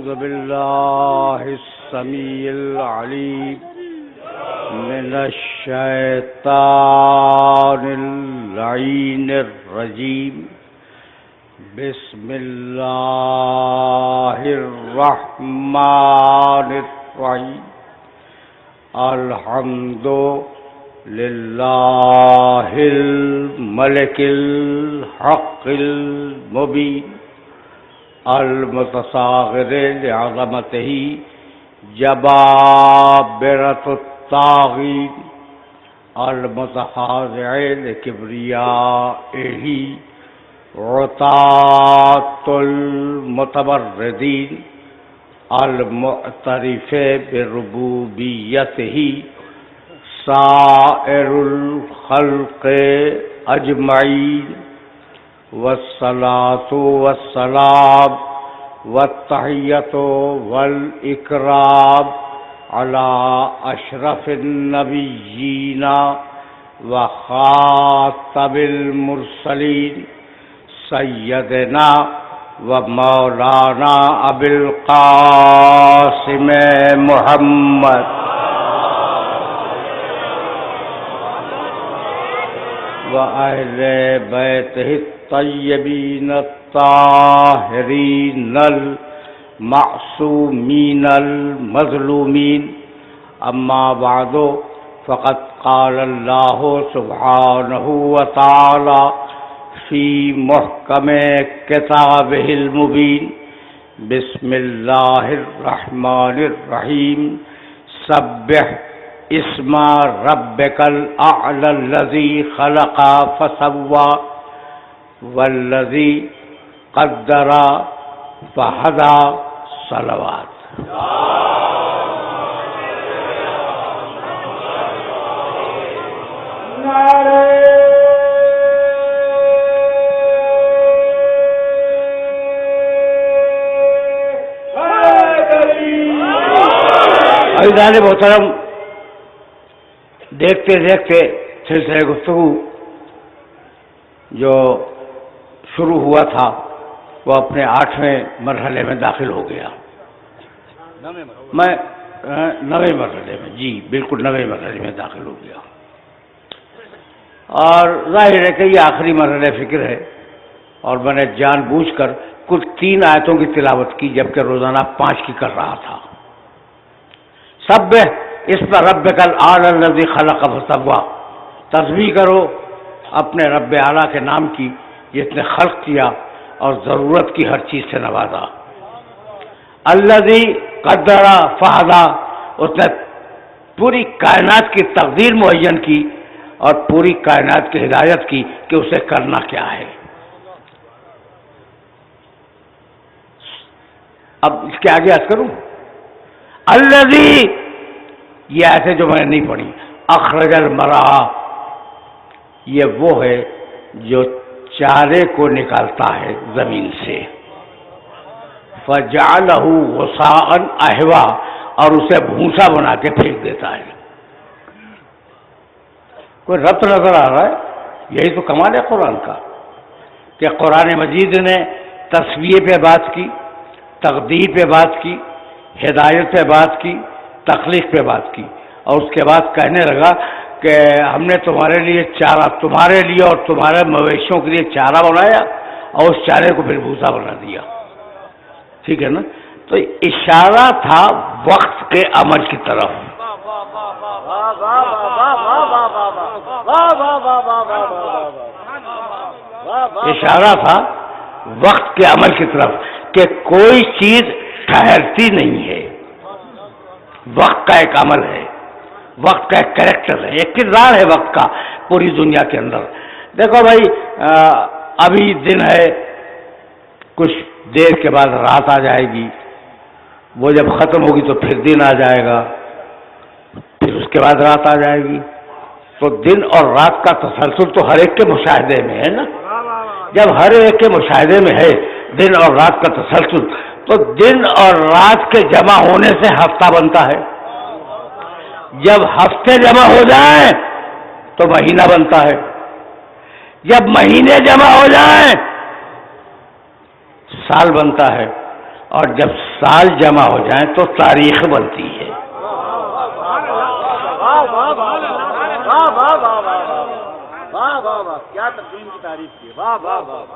أعوذ بالله السميع العليم من الشيطان اللعين الرجيم بسم الله الرحمن الرحيم الحمد لله الملك الحق المبين المتصاغر لعظمته جبابرة الطاغين المتخاضع لكبريائه عطاة المتمردين المعترف بربوبيته سائر الخلق أجمعين والصلاة والسلام والتحية والإكرام على أشرف النبيين وخاتم المرسلين سيدنا ومولانا أبي القاسم محمد وأهل بيته الطيبين الطاهرين المعصومين المظلومين أما بعد فقد قال الله سبحانه وتعالى في محكم كتابه المبين بسم الله الرحمن الرحيم سبح اسم ربك الأعلى الذي خلق فسوى والذي قدر فهدى صلوات عزیزان محترم، دیکھتے دیکھتے سلسلہ گفتگو جو شروع ہوا تھا وہ اپنے 8ویں مرحلے میں داخل ہو گیا. میں 9ویں مرحلے میں، جی بالکل 9ویں مرحلے میں داخل ہو گیا. اور ظاہر ہے کہ یہ آخری مرحلہ فکر ہے، اور میں نے جان بوجھ کر کل 3 آیتوں کی تلاوت کی، جبکہ روزانہ 5 کی کر رہا تھا. سبح اسم ربک الاعلی الذی خلق فسوی، تسبیح کرو اپنے رب اعلیٰ کے نام کی جس نے خلق کیا اور ضرورت کی ہر چیز سے نوازا. الذی قدر فہدی، اس نے پوری کائنات کی تقدیر معین کی اور پوری کائنات کی ہدایت کی کہ اسے کرنا کیا ہے. اب اس کے آگے عرض کروں، الذی، یہ ایسے جو میں نے نہیں پڑھی، اخرج المرعی، یہ وہ ہے جو چارے کو نکالتا ہے زمین سے، فجعلہ غثاء احوا، اور اسے بھوسا بنا کے پھینک دیتا ہے. کوئی ربط نظر آ رہا ہے؟ یہی تو کمال ہے قرآن کا کہ قرآن مجید نے تسویہ پہ بات کی، تقدیر پہ بات کی، ہدایت پہ بات کی، تخلیق پہ بات کی، اور اس کے بعد کہنے لگا کہ ہم نے تمہارے لیے چارہ، تمہارے لیے اور تمہارے مویشیوں کے لیے چارہ بنایا اور اس چارے کو پھر بھوسا بنا دیا. ٹھیک ہے نا؟ تو اشارہ تھا وقت کے عمل کی طرف. اشارہ تھا وقت کے عمل کی طرف کہ کوئی چیز ٹھہرتی نہیں ہے، وقت کا ایک عمل ہے، وقت کا ایک کریکٹر ہے، ایک کردار ہے وقت کا پوری دنیا کے اندر. دیکھو بھائی، ابھی دن ہے، کچھ دیر کے بعد رات آ جائے گی، وہ جب ختم ہوگی تو پھر دن آ جائے گا، پھر اس کے بعد رات آ جائے گی. تو دن اور رات کا تسلسل تو ہر ایک کے مشاہدے میں ہے نا. جب ہر ایک کے مشاہدے میں ہے دن اور رات کا تسلسل، تو دن اور رات کے جمع ہونے سے ہفتہ بنتا ہے. جب ہفتے جمع ہو جائیں تو مہینہ بنتا ہے، جب مہینے جمع ہو جائیں سال بنتا ہے، اور جب سال جمع ہو جائیں تو تاریخ بنتی ہے.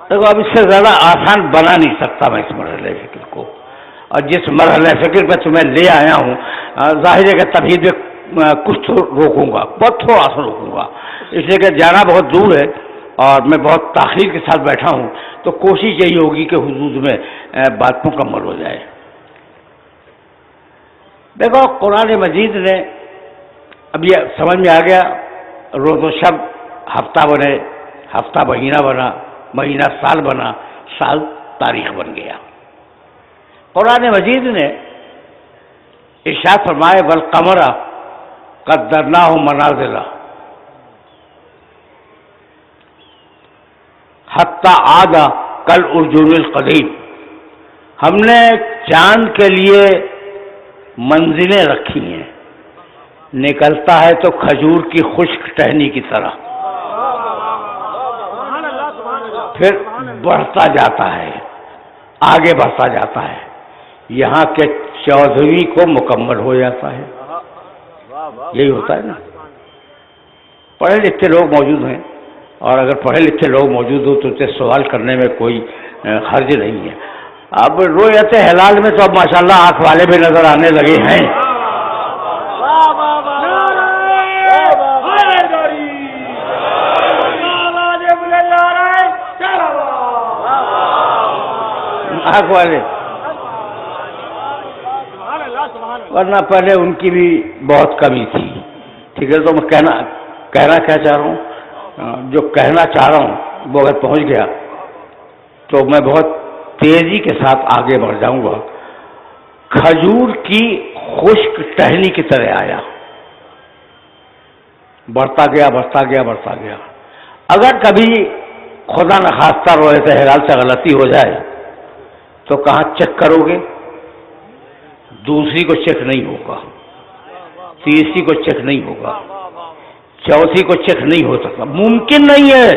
دیکھو اب اس سے زیادہ آسان بنا نہیں سکتا میں اس مرحلہ فکر کو، اور جس مرحلہ فکر پہ تمہیں لے آیا ہوں ظاہر ہے کہ تمہید میں کچھ روکوں گا، بہت تھوڑا سا روکوں گا، اس لیے کہ جانا بہت دور ہے اور میں بہت تاخیر کے ساتھ بیٹھا ہوں، تو کوشش یہی ہوگی کہ حدود میں بات مکمل ہو جائے. دیکھو قرآن مجید نے اب یہ سمجھ میں آ گیا، روز و شب ہفتہ بنے، ہفتہ مہینہ بنا، مہینہ سال بنا، سال تاریخ بن گیا. قرآن مجید نے ارشاد فرمائے والقمر قدرناہ منازل حتی عاد کالعرجون القدیم، ہم نے چاند کے لیے منزلیں رکھی ہیں، نکلتا ہے تو کھجور کی خشک ٹہنی کی طرح، پھر بڑھتا جاتا ہے، آگے بڑھتا جاتا ہے، یہاں کے 14ویں کو مکمل ہو جاتا ہے. یہی ہوتا ہے نا. پڑھے لکھے لوگ موجود ہیں، اور اگر پڑھے لکھے لوگ موجود ہو تو اسے سوال کرنے میں کوئی حرج نہیں ہے. اب رؤیت ہلال میں تو اب ماشاءاللہ آنکھ والے بھی نظر آنے لگے ہیں. آنکھ والے، ورنہ پہلے ان کی بھی بہت کمی تھی. ٹھیک ہے، تو میں کہنا کیا چاہ رہا ہوں، جو کہنا چاہ رہا ہوں وہ اگر پہنچ گیا تو میں بہت تیزی کے ساتھ آگے بڑھ جاؤں گا. کھجور کی خشک ٹہنی کی طرح آیا، بڑھتا گیا بڑھتا گیا بڑھتا گیا. اگر کبھی خدا نخواستہ رؤیت ہلال سے غلطی ہو جائے تو کہاں چیک کرو گے؟ دوسری کو چیک نہیں ہوگا، تیسری کو چیک نہیں ہوگا، چوتھی کو چیک نہیں ہو سکتا، ممکن نہیں ہے،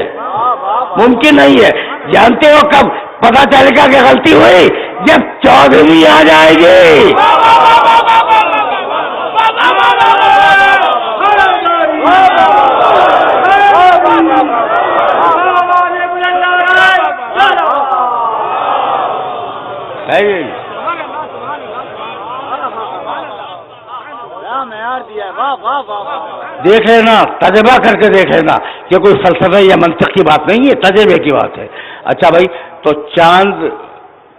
ممکن نہیں ہے. جانتے ہو کب پتا چلے گا کہ غلطی ہوئی؟ جب 14ویں آ جائے گی. دیکھ لینا، تجربہ کر کے دیکھ لینا، یہ کوئی فلسفہ یا منطق کی بات نہیں ہے، تجربے کی بات ہے. اچھا بھائی، تو چاند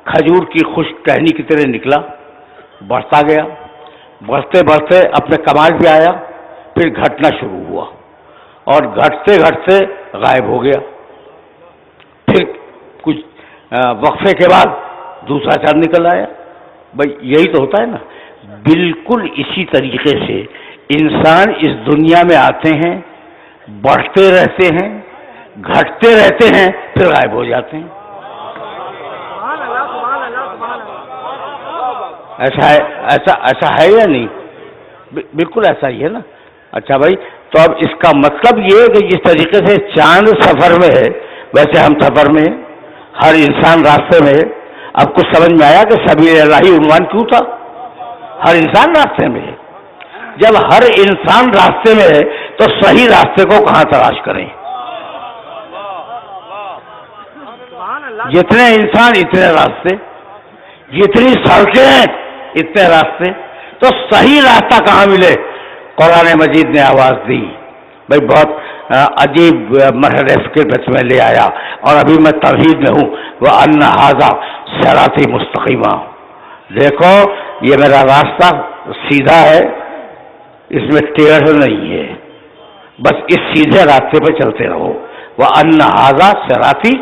کھجور کی خشک ٹہنی کی طرح نکلا، بڑھتا گیا، بڑھتے بڑھتے اپنے کمال پہ آیا، پھر گھٹنا شروع ہوا اور گھٹتے گھٹتے غائب ہو گیا. پھر کچھ وقفے کے بعد دوسرا چاند نکل آیا. بھائی یہی تو ہوتا ہے نا. بالکل اسی طریقے سے انسان اس دنیا میں آتے ہیں، بڑھتے رہتے ہیں، گھٹتے رہتے ہیں، پھر غائب ہو جاتے ہیں. ایسا ہے یا نہیں؟ بالکل ایسا ہی ہے نا. اچھا بھائی، تو اب اس کا مطلب یہ ہے کہ جس طریقے سے چاند سفر میں ہے ویسے ہم سفر میں ہیں، ہر انسان راستے میں ہے. اب کچھ سمجھ میں آیا کہ سبیل الہی عنوان کیوں تھا؟ ہر انسان راستے میں ہے. جب ہر انسان راستے میں ہے تو صحیح راستے کو کہاں تلاش کریں؟ جتنے انسان اتنے راستے، جتنی سڑکیں ہیں اتنے راستے، تو صحیح راستہ کہاں ملے؟ قرآن مجید نے آواز دی. بھائی بہت عجیب مرحلہ فکر پہ تمہیں لے آیا، اور ابھی میں توحید میں ہوں. وَأَنَّ هَذَا صِرَاطِي مُسْتَقِيمًا، دیکھو یہ میرا راستہ سیدھا ہے، اس میں ٹیڑھ نہیں ہے، بس اس سیدھے راستے پہ چلتے رہو. وَأَنَّ هَذَا صِرَاطِي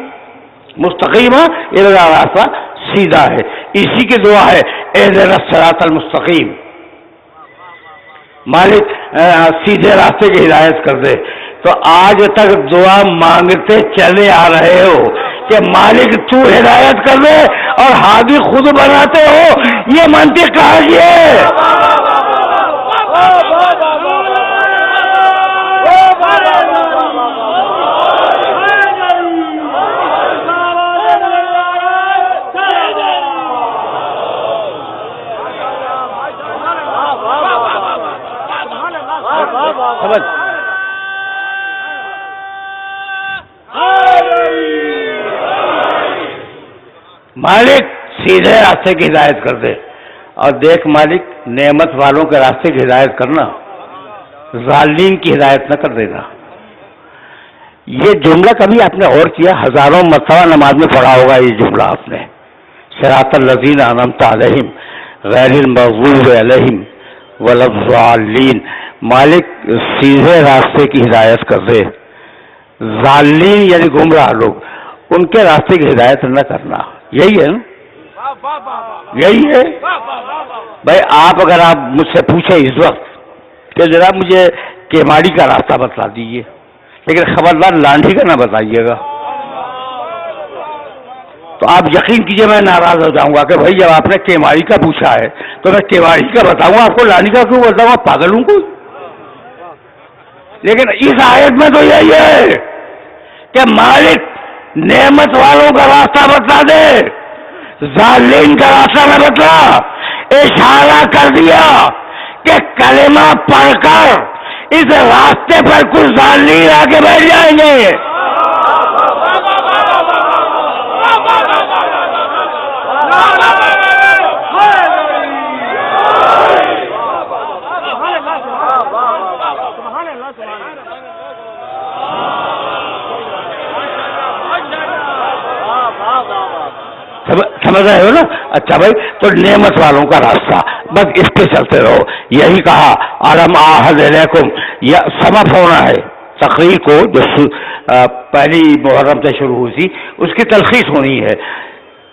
مُسْتَقِيمًا، یہ میرا راستہ سیدھا ہے. اسی کی دعا ہے اهْدِنَا الصِّرَاطَ الْمُسْتَقِيمَ، مالک سیدھے راستے کی ہدایت کر دے. تو آج تک دعا مانگتے چلے آ رہے ہو کہ مالک تو ہدایت کر دے، اور ہادی خود بناتے ہو. یہ منطق کہاں کی ہے؟ سمجھ مالک سیدھے راستے کی ہدایت کر دے، اور دیکھ مالک نعمت والوں کے راستے کی ہدایت کرنا، ظالمین کی ہدایت نہ کر دینا۔ یہ جملہ کبھی آپ نے غور کیا؟ ہزاروں مرتبہ نماز میں پڑھا ہوگا یہ جملہ آپ نے، صراط الذین انعمت علیہم غیر المغضوب علیہم ولا الضالین۔ مالک سیدھے راستے کی ہدایت کر دے، ضالین یعنی گمراہ لوگ، ان کے راستے کی ہدایت نہ کرنا۔ یہی ہے نا، یہی ہے بھائی۔ اگر آپ مجھ سے پوچھیں اس وقت کہ جناب مجھے کیماڑی کا راستہ بتا دیجیے، لیکن خبردار لانڈھی کا نہ بتائیے گا، تو آپ یقین کیجئے میں ناراض ہو جاؤں گا کہ بھائی جب آپ نے کیماڑی کا پوچھا ہے تو میں کیماڑی کا بتاؤں گا، آپ کو لانڈھی کا کیوں بتاؤں گا؟ پاگل ہوں کوئی؟ لیکن اس آیت میں تو یہی ہے کہ مالک نعمت والوں کا راستہ بتا دے، ظالمین کا راستہ نہ بتلا۔ اشارہ کر دیا کہ کلمہ پڑھ کر اس راستے پر کچھ ظالمین آگے بیٹھ جائیں گے۔ سمجھ رہے ہو نا؟ اچھا بھائی، تو نعمت والوں کا راستہ بس اس پہ چلتے رہو۔ یہی کہا علم عہد علیکم، یا سمپ ہونا ہے تقریر کو جو پہلی محرم سے شروع ہوئی تھی، اس کی تلخیص ہونی ہے۔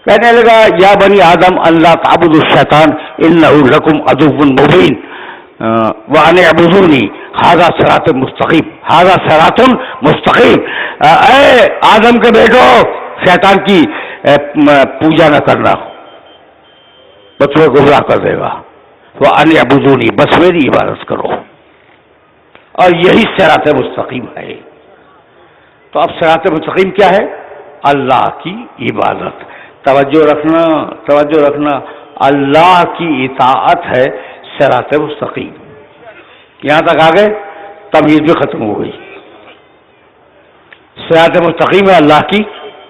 کہنے لگا یا بنی آدم اللہ تعبدوا الشیطان انہ لکم عدو مبین وان اعبدونی ھذا صراط مستقیم، ھذا صراط مستقیم۔ اے آدم کے بیٹو، شیطان کی پوجا نہ کرنا، تو تمہیں گمراہ کر دے گا۔ وان اعبدونی، بس میری عبادت کرو، اور یہی صراط مستقیم ہے۔ تو اب صراط مستقیم کیا ہے؟ اللہ کی عبادت۔ توجہ رکھنا، توجہ رکھنا، اللہ کی اطاعت ہے صراط مستقیم۔ یہاں تک آ گئے، تمیز بھی ختم ہو گئی۔ صراط مستقیم ہے اللہ کی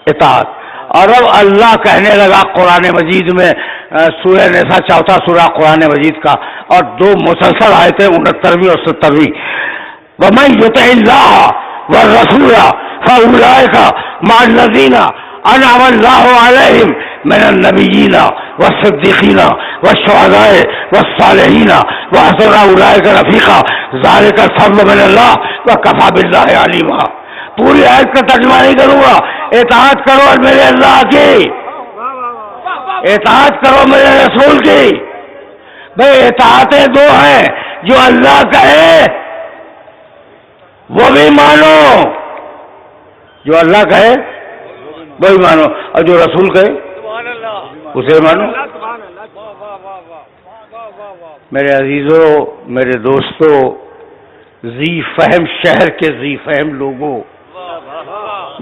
اطاعت۔ اور اب اللہ کہنے لگا قرآن مجید میں، سورہ نساء چوتھا سورہ قرآن مجید کا، اور دو مسلسل آیتیں 69ویں اور 70ویں، وَمَن يُطِعِ اللَّهَ وَالرَّسُولَ فَأُولَٰئِكَ مَعَ الَّذِينَ أَنْعَمَ اللَّهُ عَلَيْهِم مِّنَ النَّبِيِّينَ وَالصِّدِّيقِينَ وَالشُّهَدَاءِ وَالصَّالِحِينَ وَحَسُنَ أُولَٰئِكَ رَفِيقًا ذَلِكَ الْفَضْلُ مِنَ اللَّهِ وَكَفَىٰ بِاللَّهِ عَلِيمًا۔ پوری آیت کا ترجمہ نہیں کروں گا۔ اطاعت کرو میرے اللہ کی، اطاعت کرو میرے رسول کی۔ بھئی اطاعتیں دو ہیں، جو اللہ کہے وہ بھی مانو، جو اللہ کہے وہی مانو، اور جو رسول کہے اسے مانو۔ میرے عزیزوں، میرے دوستوں، ذی فہم شہر کے ذی فہم لوگوں،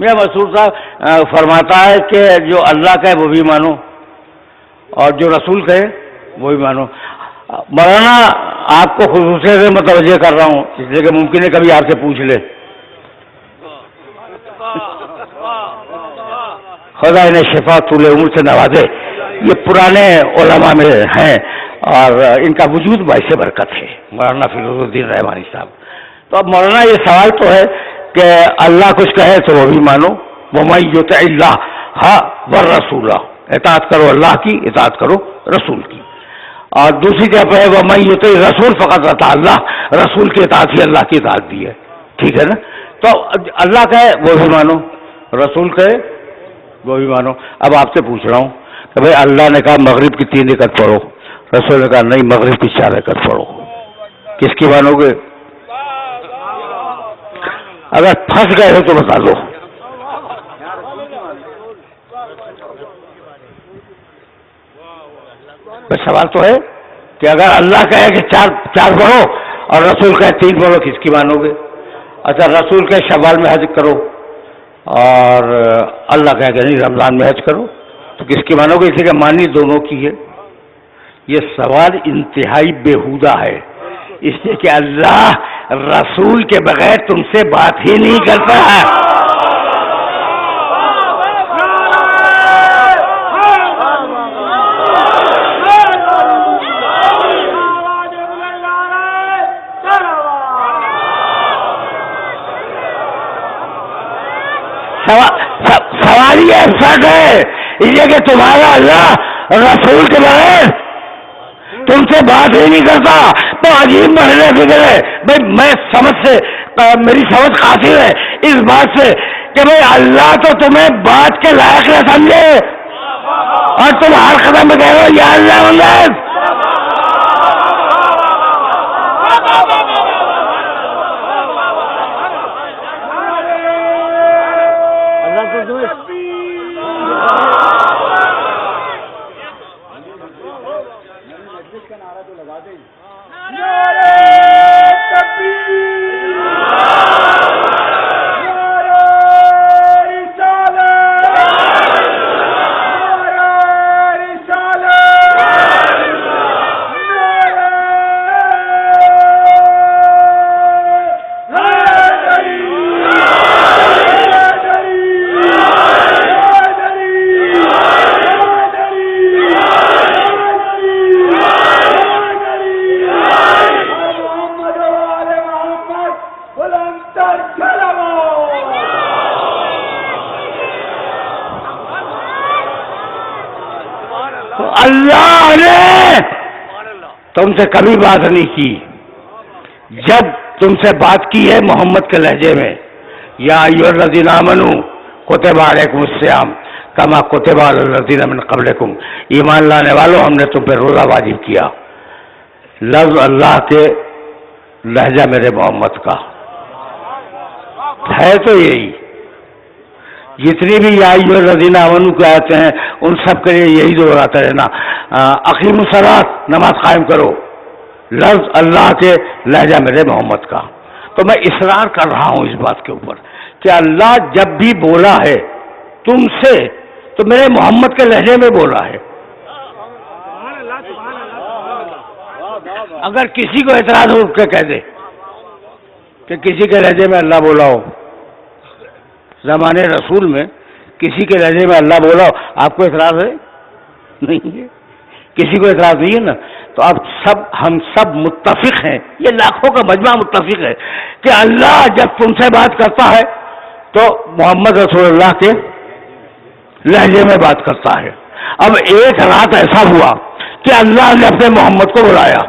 میاں مسعود صاحب فرماتا ہے کہ جو اللہ کہے وہ بھی مانو، اور جو رسول کہے وہ بھی مانو۔ مولانا آپ کو خصوصیت سے متوجہ کر رہا ہوں، اس لیے کہ ممکن ہے کبھی آپ سے پوچھ لے۔ خدا انہیں شفا طول عمر سے نوازے۔ یہ پرانے علماء میں ہیں اور ان کا وجود باعث برکت ہے، مولانا فیروز الدین رحمانی صاحب۔ تو اب مولانا یہ سوال تو ہے کہ اللہ کچھ کہے تو وہ بھی مانو، وَمَن يُطِعِ اللَّهَ وَالرَّسُولَ، اطاعت کرو اللہ کی، اطاعت کرو رسول کی۔ اور دوسری جگہ پہ ہے وَمَن يُطِعِ الرَّسُولَ فَقَدْ أَطَاعَ اللَّهَ، رسول کی اطاعت ہی اللہ کی اطاعت بھی ہے، ٹھیک ہے نا؟ تو اللہ کہے وہ بھی مانو، رسول کہے وہ بھی مانو۔ اب آپ سے پوچھ رہا ہوں کہ بھئی اللہ نے کہا مغرب کی 3 رکعت پڑھو، رسول نے کہا نہیں مغرب کی 4 رکعت پڑھو، کس کی مانو گے؟ اگر پھنس گئے ہو تو بتا دو۔ بس سوال تو ہے کہ اگر اللہ کہے کہ 4 پڑھو اور رسول کہے 3 پڑھو، کس کی مانو گے؟ اچھا رسول کہے شوال میں حج کرو اور اللہ کہے کہ نہیں رمضان میں حج کرو، تو کس کی مانو گے؟ اس لیے کہ مانی دونوں کی ہے۔ یہ سوال انتہائی بیہودہ ہے، اس لیے کہ اللہ رسول کے بغیر تم سے بات ہی نہیں کرتا ہے. سوال یہ سچ ہے یہ کہ تمہارا اللہ رسول کے بغیر تم سے بات ہی نہیں کرتا. تو عجیب مرحلے فکر ہے بھائی. میں سمجھ سے میری سمجھ قاصر ہے اس بات سے کہ بھائی اللہ تو تمہیں بات کے لائق نہ سمجھے اور تم ہر قدم میں کہہ رہے ہو یا اللہ اللہ. اللہ نے تم سے کبھی بات نہیں کی. جب تم سے بات کی ہے محمد کے لہجے میں یا ایھا الذین آمنوا کتب علیکم الصیام کما کتب علی الذین من قبلکم. ایمان لانے والوں ہم نے تم پہ روزہ واجب کیا. لفظ اللہ کے لہجہ میرے محمد کا ہے تو یہی. جتنی بھی یا ایھا الذین آمنوا کے آتے ہیں ان سب کے لیے یہی دہراتا رہنا اقیموا الصلاۃ نماز قائم کرو. لفظ اللہ کے لہجہ میرے محمد کا. تو میں اصرار کر رہا ہوں اس بات کے اوپر کہ اللہ جب بھی بولا ہے تم سے تو میرے محمد کے لہجے میں بولا ہے. اگر کسی کو اعتراض ہو کے کہہ دے کہ کسی کے لہجے میں اللہ بولا ہو, زمانے رسول میں کسی کے لہجے میں اللہ بولا ہو, آپ کو اعتراض ہے؟ نہیں ہے, کسی کو اعتراض نہیں ہے نا. تو اب ہم سب متفق ہیں, یہ لاکھوں کا مجمع متفق ہے کہ اللہ جب تم سے بات کرتا ہے تو محمد رسول اللہ کے لہجے میں بات کرتا ہے. اب ایک رات ایسا ہوا کہ اللہ نے اپنے محمد کو بلایا.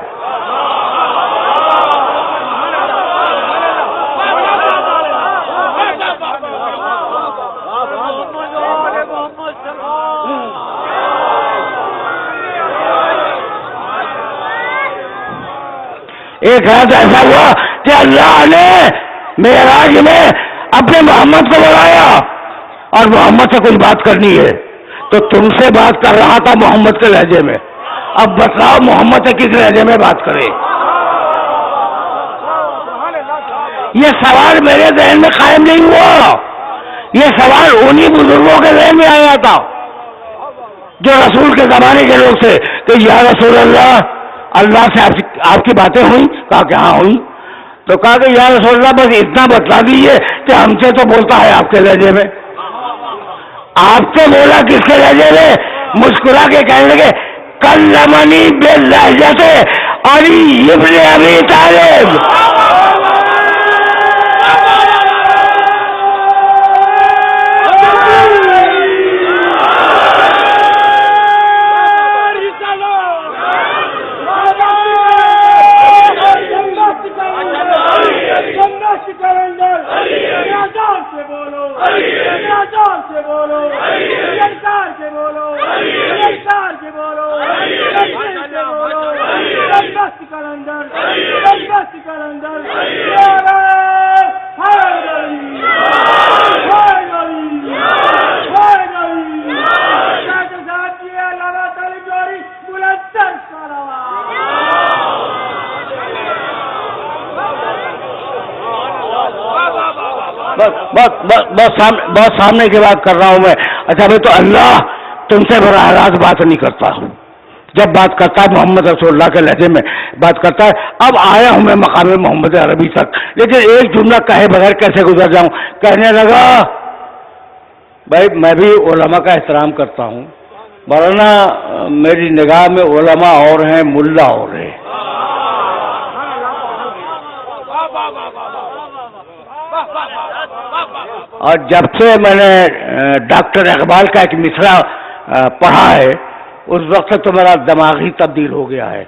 ایک رات ایسا ہوا کہ اللہ نے معراج میں اپنے محمد کو بلایا اور محمد سے کچھ بات کرنی ہے تو تم سے بات کر رہا تھا محمد کے لہجے میں. اب بتاؤ محمد سے کس لہجے میں بات کرے؟ یہ سوال میرے ذہن میں قائم نہیں ہوا, یہ سوال انہی بزرگوں کے ذہن میں آیا تھا جو رسول کے زمانے کے لوگ تھے کہ یا رسول اللہ سے آپ کی باتیں ہوئیں؟ کہا کہ ہاں ہوئی. تو کہا کہ یا رسول اللہ بس اتنا بتلا دیجیے کہ ہم سے تو بولتا ہے آپ کے لہجے میں. آپ سے بولا کس کے لہجے میں؟ مسکرا کے کہنے لگے کلمنی باللہجۃ علی ابن ابی طالب. بہت سامنے کی بات کر رہا ہوں میں. اچھا بھائی تو اللہ تم سے براہ راست بات نہیں کرتا, جب بات کرتا ہے محمد رسول اللہ کے لہجے میں بات کرتا ہے. اب آیا ہوں میں مقام محمد عربی تک، لیکن ایک جملہ کہے بغیر کیسے گزر جاؤں. کہنے لگا بھائی میں بھی علماء کا احترام کرتا ہوں، مولانا میری نگاہ میں علماء اور ہیں، ملا اور ہیں. اور جب سے میں نے ڈاکٹر اقبال کا ایک مصرع پڑھا ہے اس وقت سے تو میرا دماغ ہی تبدیل ہو گیا ہے.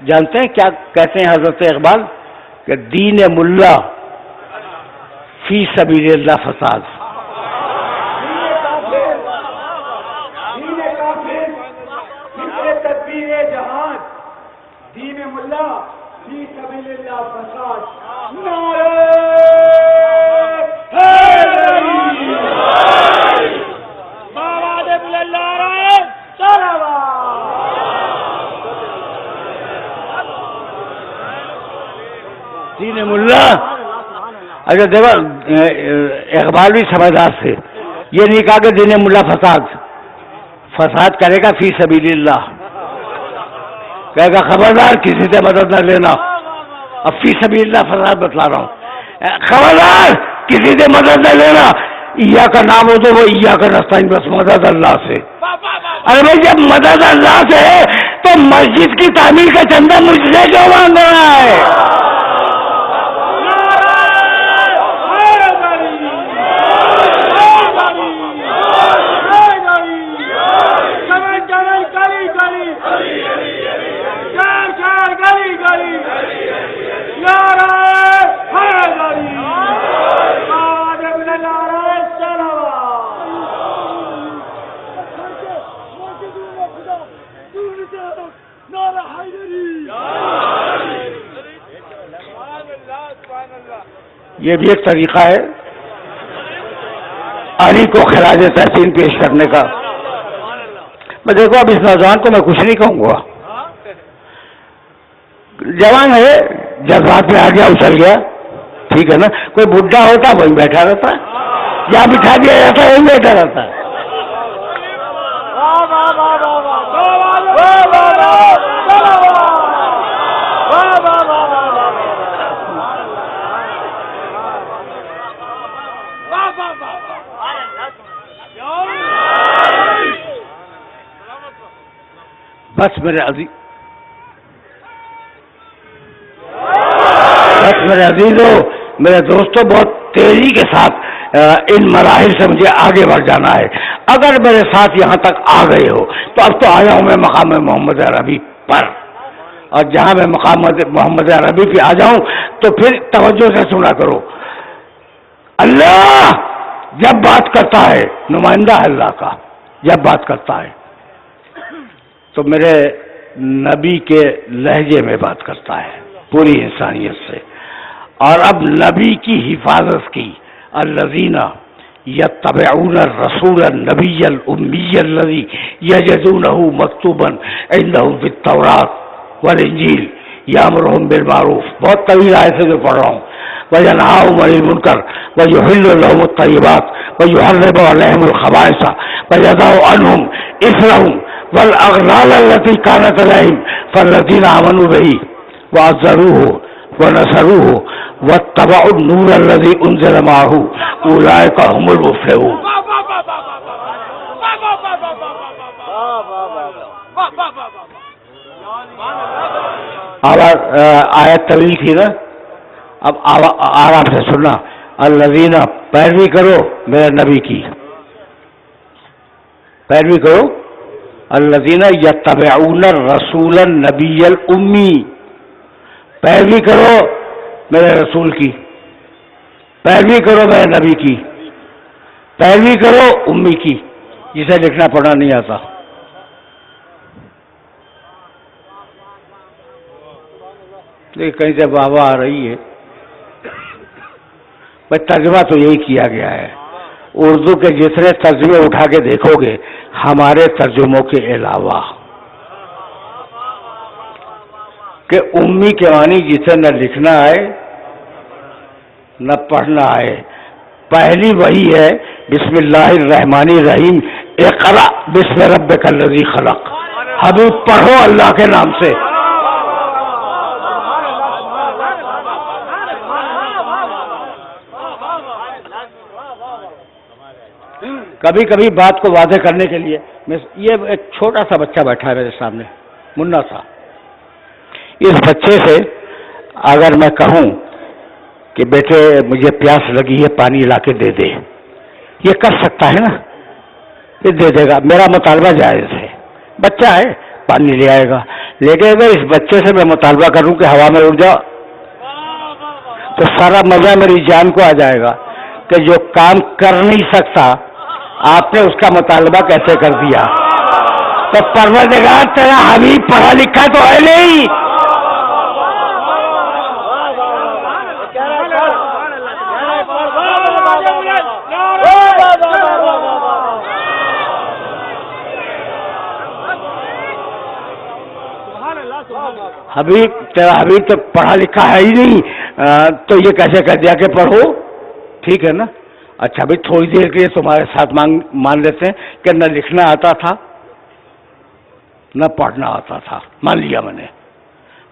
جانتے ہیں کیا کہتے ہیں حضرت اقبال؟ کہ دین ملا فی سبیل اللہ فساد. دین ملا فی سبیل اللہ فساد. دین ملا. اچھا دیکھو اقبال بھی سمجھدار تھے، یہ نہیں کہا کہ دین ملا فساد کرے گا فی سبیل اللہ، کہے گا خبردار کسی سے مدد نہ لینا. اب فی سبیل اللہ فساد بتلا رہا ہوں، خبردار کسی سے مدد نہ لینا. یا کا نام ہو تو وہ یا کا نستعین، بس مدد اللہ سے. ارے بھائی جب مدد اللہ سے ہے تو مسجد کی تعمیر کا چندہ مجھ سے کیوں مانگ رہا ہے؟ یہ بھی ایک طریقہ ہے علی کو خراج تحسین پیش کرنے کا. میں دیکھو اب اس نوجوان کو میں کچھ نہیں کہوں گا، جوان ہے، جذبات میں آ گیا اچھل گیا، ٹھیک ہے نا. کوئی بڈھا ہوتا وہیں بیٹھا رہتا، یا بٹھا دیا جاتا وہیں بیٹھا رہتا. بس میرے عزیزوں، میرے دوستوں، بہت تیزی کے ساتھ ان مراحل سے مجھے آگے بڑھ جانا ہے. اگر میرے ساتھ یہاں تک آ گئے ہو تو اب تو آیا ہوں میں مقام محمد عربی پر، اور جہاں میں مقام محمد عربی پہ آ جاؤں تو پھر توجہ سے سنا کرو. اللہ جب بات کرتا ہے، نمائندہ ہے اللہ کا، جب بات کرتا ہے تو میرے نبی کے لہجے میں بات کرتا ہے پوری انسانیت سے. اور اب نبی کی حفاظت کی، الذین یتبعون الرسول النبی الامی الذی یجدونہ مکتوبا عندہم فی التوراۃ والانجیل یامرہم بالمعروف. بہت طویل آیت سے جو پڑھ رہا ہوں. وینہاہم عن المنکر ویحل لہم الطیبات ویحرم علیہم الخبائث ویضع عنہم اصرہم والاغلال التي كانت عليهم فالذين آمنوا به وعزروه ونصروه واتبعوا النور الذي انزل معه اولئك هم المفلحون. آیت طویل تھی نا، اب آرام سے سننا. الذین، پیروی کرو میرے نبی کی، پیروی کرو. الذین یتبعون الرسول النبی الامی، پیروی کرو میرے رسول کی، پیروی کرو میرے نبی کی، پیروی کرو امی کی جسے لکھنا پڑھنا نہیں آتا. لیکن کہیں سے بابا آ رہی ہے. بھائی ترجمہ تو یہی کیا گیا ہے. اردو کے جتنے ترجمے اٹھا کے دیکھو گے ہمارے ترجموں کے علاوہ، کہ امی کے معنی جسے نہ لکھنا آئے نہ پڑھنا آئے. پہلی وہی ہے بسم اللہ الرحمن الرحیم، اقرأ بسم ربک الذی خلق. حبیب پڑھو اللہ کے نام سے. کبھی کبھی بات کو واضح کرنے کے لیے یہ ایک چھوٹا سا بچہ بیٹھا ہے میرے سامنے، منا سا. اس بچے سے اگر میں کہوں کہ بیٹے مجھے پیاس لگی ہے پانی لا کے دے دے، یہ کر سکتا ہے نا، یہ دے دے گا، میرا مطالبہ جائز ہے. بچہ ہے پانی لے آئے گا. لیکن اگر اس بچے سے میں مطالبہ کروں کہ ہوا میں اڑ جاؤ تو سارا مزہ میری جان کو آ جائے گا کہ جو کام کر نہیں سکتا آپ نے اس کا مطالبہ کیسے کر دیا. تو پروردگار تیرا حبیب پڑھا لکھا تو ہے نہیں. حبیب تیرا حبیب تو پڑھا لکھا ہے ہی نہیں، تو یہ کیسے کر دیا کہ پڑھو. ٹھیک ہے نا، اچھا بھائی تھوڑی دیر کے لیے تمہارے ساتھ مان لیتے ہیں کہ نہ لکھنا آتا تھا نہ پڑھنا آتا تھا، مان لیا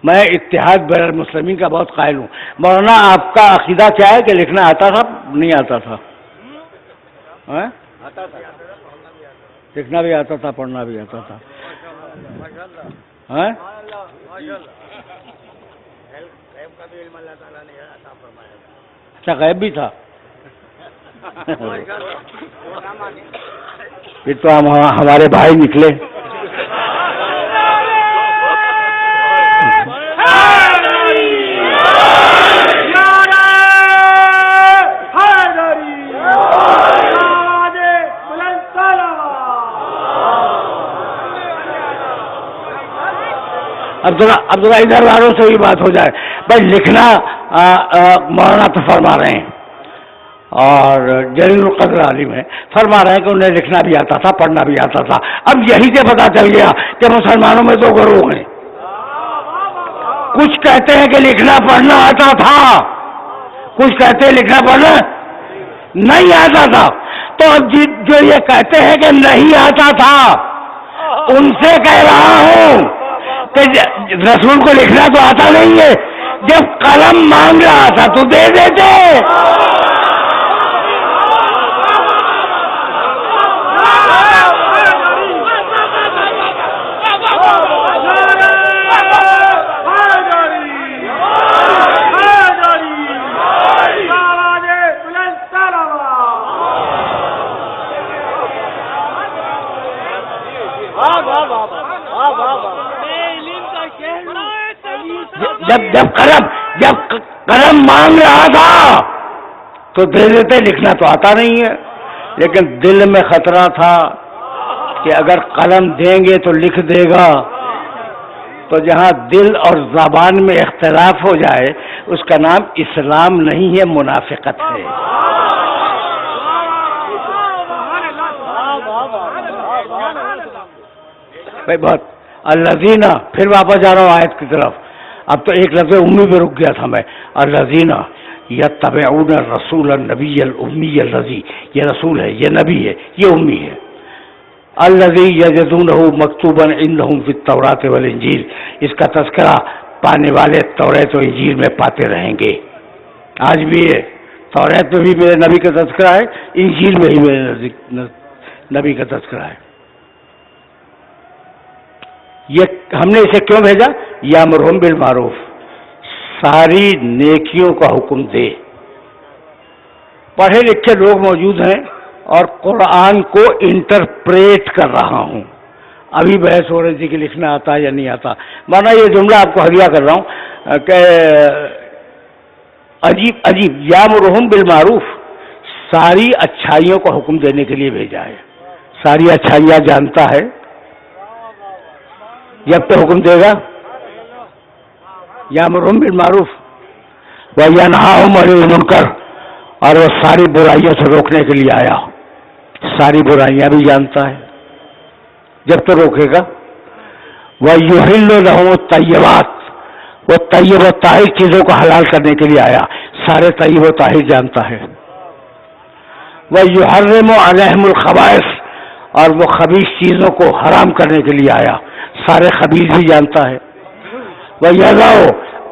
میں اتحاد بین المسلمین کا بہت قائل ہوں. مولانا آپ کا عقیدہ کیا ہے کہ لکھنا آتا تھا نہیں آتا تھا؟ لکھنا بھی آتا تھا پڑھنا بھی آتا تھا. اچھا غیب بھی تھا. پھر تو ہمارے بھائی نکلے. اب ذرا ادھر والوں سے بھی بات ہو جائے. بھائی لکھنا مولانا تو فرما رہے ہیں اور جلیل القدر عالم ہے، فرما رہے ہیں کہ انہیں لکھنا بھی آتا تھا پڑھنا بھی آتا تھا. اب یہی سے پتا چل گیا کہ مسلمانوں میں دو گروہ ہیں. کچھ کہتے ہیں کہ لکھنا پڑھنا آتا تھا، کچھ کہتے ہیں لکھنا پڑھنا نہیں آتا تھا. تو اب جو یہ کہتے ہیں کہ نہیں آتا تھا ان سے کہہ رہا ہوں کہ رسول کو لکھنا تو آتا نہیں ہے، جب قلم مانگ رہا تھا تو دے دیتے. جب قلم مانگ رہا تھا تو دے دیتے، لکھنا تو آتا نہیں ہے. لیکن دل میں خطرہ تھا کہ اگر قلم دیں گے تو لکھ دے گا، تو جہاں دل اور زبان میں اختلاف ہو جائے اس کا نام اسلام نہیں ہے، منافقت ہے. بھائی بہت الذین، پھر واپس جا رہا ہوں آیت کی طرف. اب تو ایک لفظ امی پہ رک گیا تھا میں. الذین یتبعون الرسول النبی الامی الذی، یہ رسول ہے، یہ نبی ہے، یہ امی ہے. الذی یجدونہ مکتوبا عندہم فی التوراۃ والانجیل، اس کا تذکرہ پانے والے توریت و انجیل میں پاتے رہیں گے. آج بھی ہے، توریت میں بھی میرے نبی کا تذکرہ ہے، انجیل میں ہی میرے نبی کا تذکرہ ہے. یہ ہم نے اسے کیوں بھیجا؟ یامرہم بالمعروف، ساری نیکیوں کا حکم دے. پڑھے لکھے لوگ موجود ہیں اور قرآن کو انٹرپریٹ کر رہا ہوں. ابھی بحث ہو رہی تھی کہ لکھنا آتا ہے یا نہیں آتا. مانا یہ جملہ آپ کو ہدیہ کر رہا ہوں کہ عجیب یامرہم بالمعروف، ساری اچھائیوں کا حکم دینے کے لیے بھیجا ہے. ساری اچھائیاں جانتا ہے، جب تو حکم دے گا. یامرہم بالمعروف وینہاہم عن المنکر، اور وہ ساری برائیوں سے روکنے کے لیے آیا. ساری برائیاں بھی جانتا ہے، جب تو روکے گا. ویحل لہم الطیبات، وہ طیب و طاہر چیزوں کو حلال کرنے کے لیے آیا. سارے طیب و طاہر جانتا ہے. ویحرم علیہم الخبائث، اور وہ خبیث چیزوں کو حرام کرنے کے لیے آیا. سارے خبیث بھی جانتا ہے. وَيَضَعُ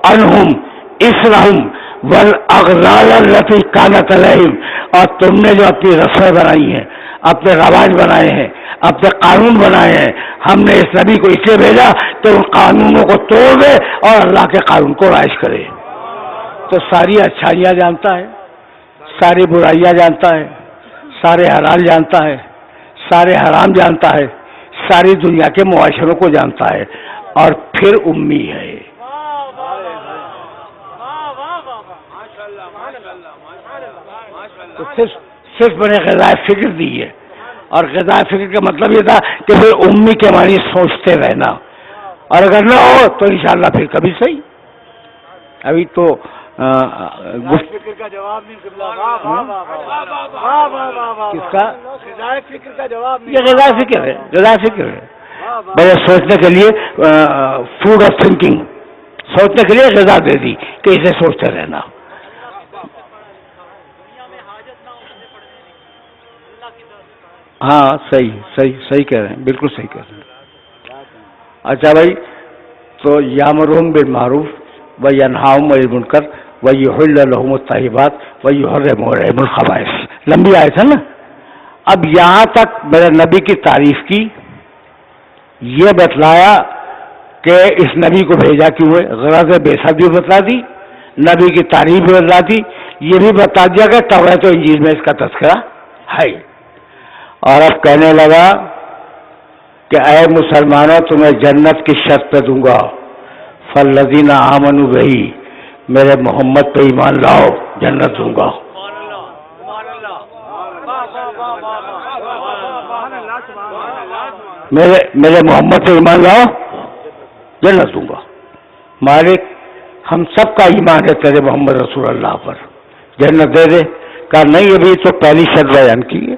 عَنْهُمْ إِصْرَهُمْ وَالْأَغْلَالَ الَّتِي كَانَتْ عَلَيْهِمْ, اور تم نے جو اپنی رسمیں بنائی ہیں, اپنے رواج بنائے ہیں, اپنے قانون بنائے ہیں, ہم نے اس نبی کو اس لیے بھیجا کہ ان قانونوں کو توڑ دے اور اللہ کے قانون کو رائج کرے. تو ساری اچھائیاں جانتا ہے, ساری برائیاں جانتا ہے, سارے حلال جانتا ہے, سارے حرام جانتا ہے, ساری دنیا کے معاشروں کو جانتا ہے, اور پھر امی ہے. تو صرف میں نے غذائے فکر دی ہے, اور غذائے فکر کا مطلب یہ تھا کہ پھر امی کے معنی سوچتے رہنا, اور اگر نہ ہو تو انشاءاللہ پھر کبھی صحیح. ابھی تو فکر کا جواب نہیں, کس کا فکر کا جواب نہیں, یہ غذائے فکر ہے, غذائے فکر ہے. بڑے سوچنے کے لیے فوڈ آف تھنکنگ, سوچنے کے لیے غذا دے دی کہ اسے سوچتے رہنا. ہاں صحیح صحیح صحیح کہہ رہے ہیں, بالکل صحیح کہہ رہے ہیں. اچھا بھائی, تو یامرون بالمعروف وینہاہم عن المنکر ویحل لہم الطیبات ویحرم علیہم الخبائث, لمبی آیت ہے نا. اب یہاں تک میرے نبی کی تعریف کی, یہ بتلایا کہ اس نبی کو بھیجا کیوں ہے, غرض بعثت بھی بتلا دی, نبی کی تعریف بھی بتلا دی, یہ بھی بتا دیا کہ توریت و انجیل میں اس کا تذکرہ ہے. اور اب کہنے لگا کہ اے مسلمانوں, تمہیں جنت کی شرط پہ دوں گا, فالذین آمنوا بہی, میرے محمد پہ ایمان لاؤ, جنت دوں گا. میرے محمد پہ ایمان لاؤ, جنت دوں گا. مالک ہم سب کا ایمان ہے تیرے محمد رسول اللہ پر, جنت دے دے. کہا نہیں, ابھی تو پہلی شرط بیان کی ہے.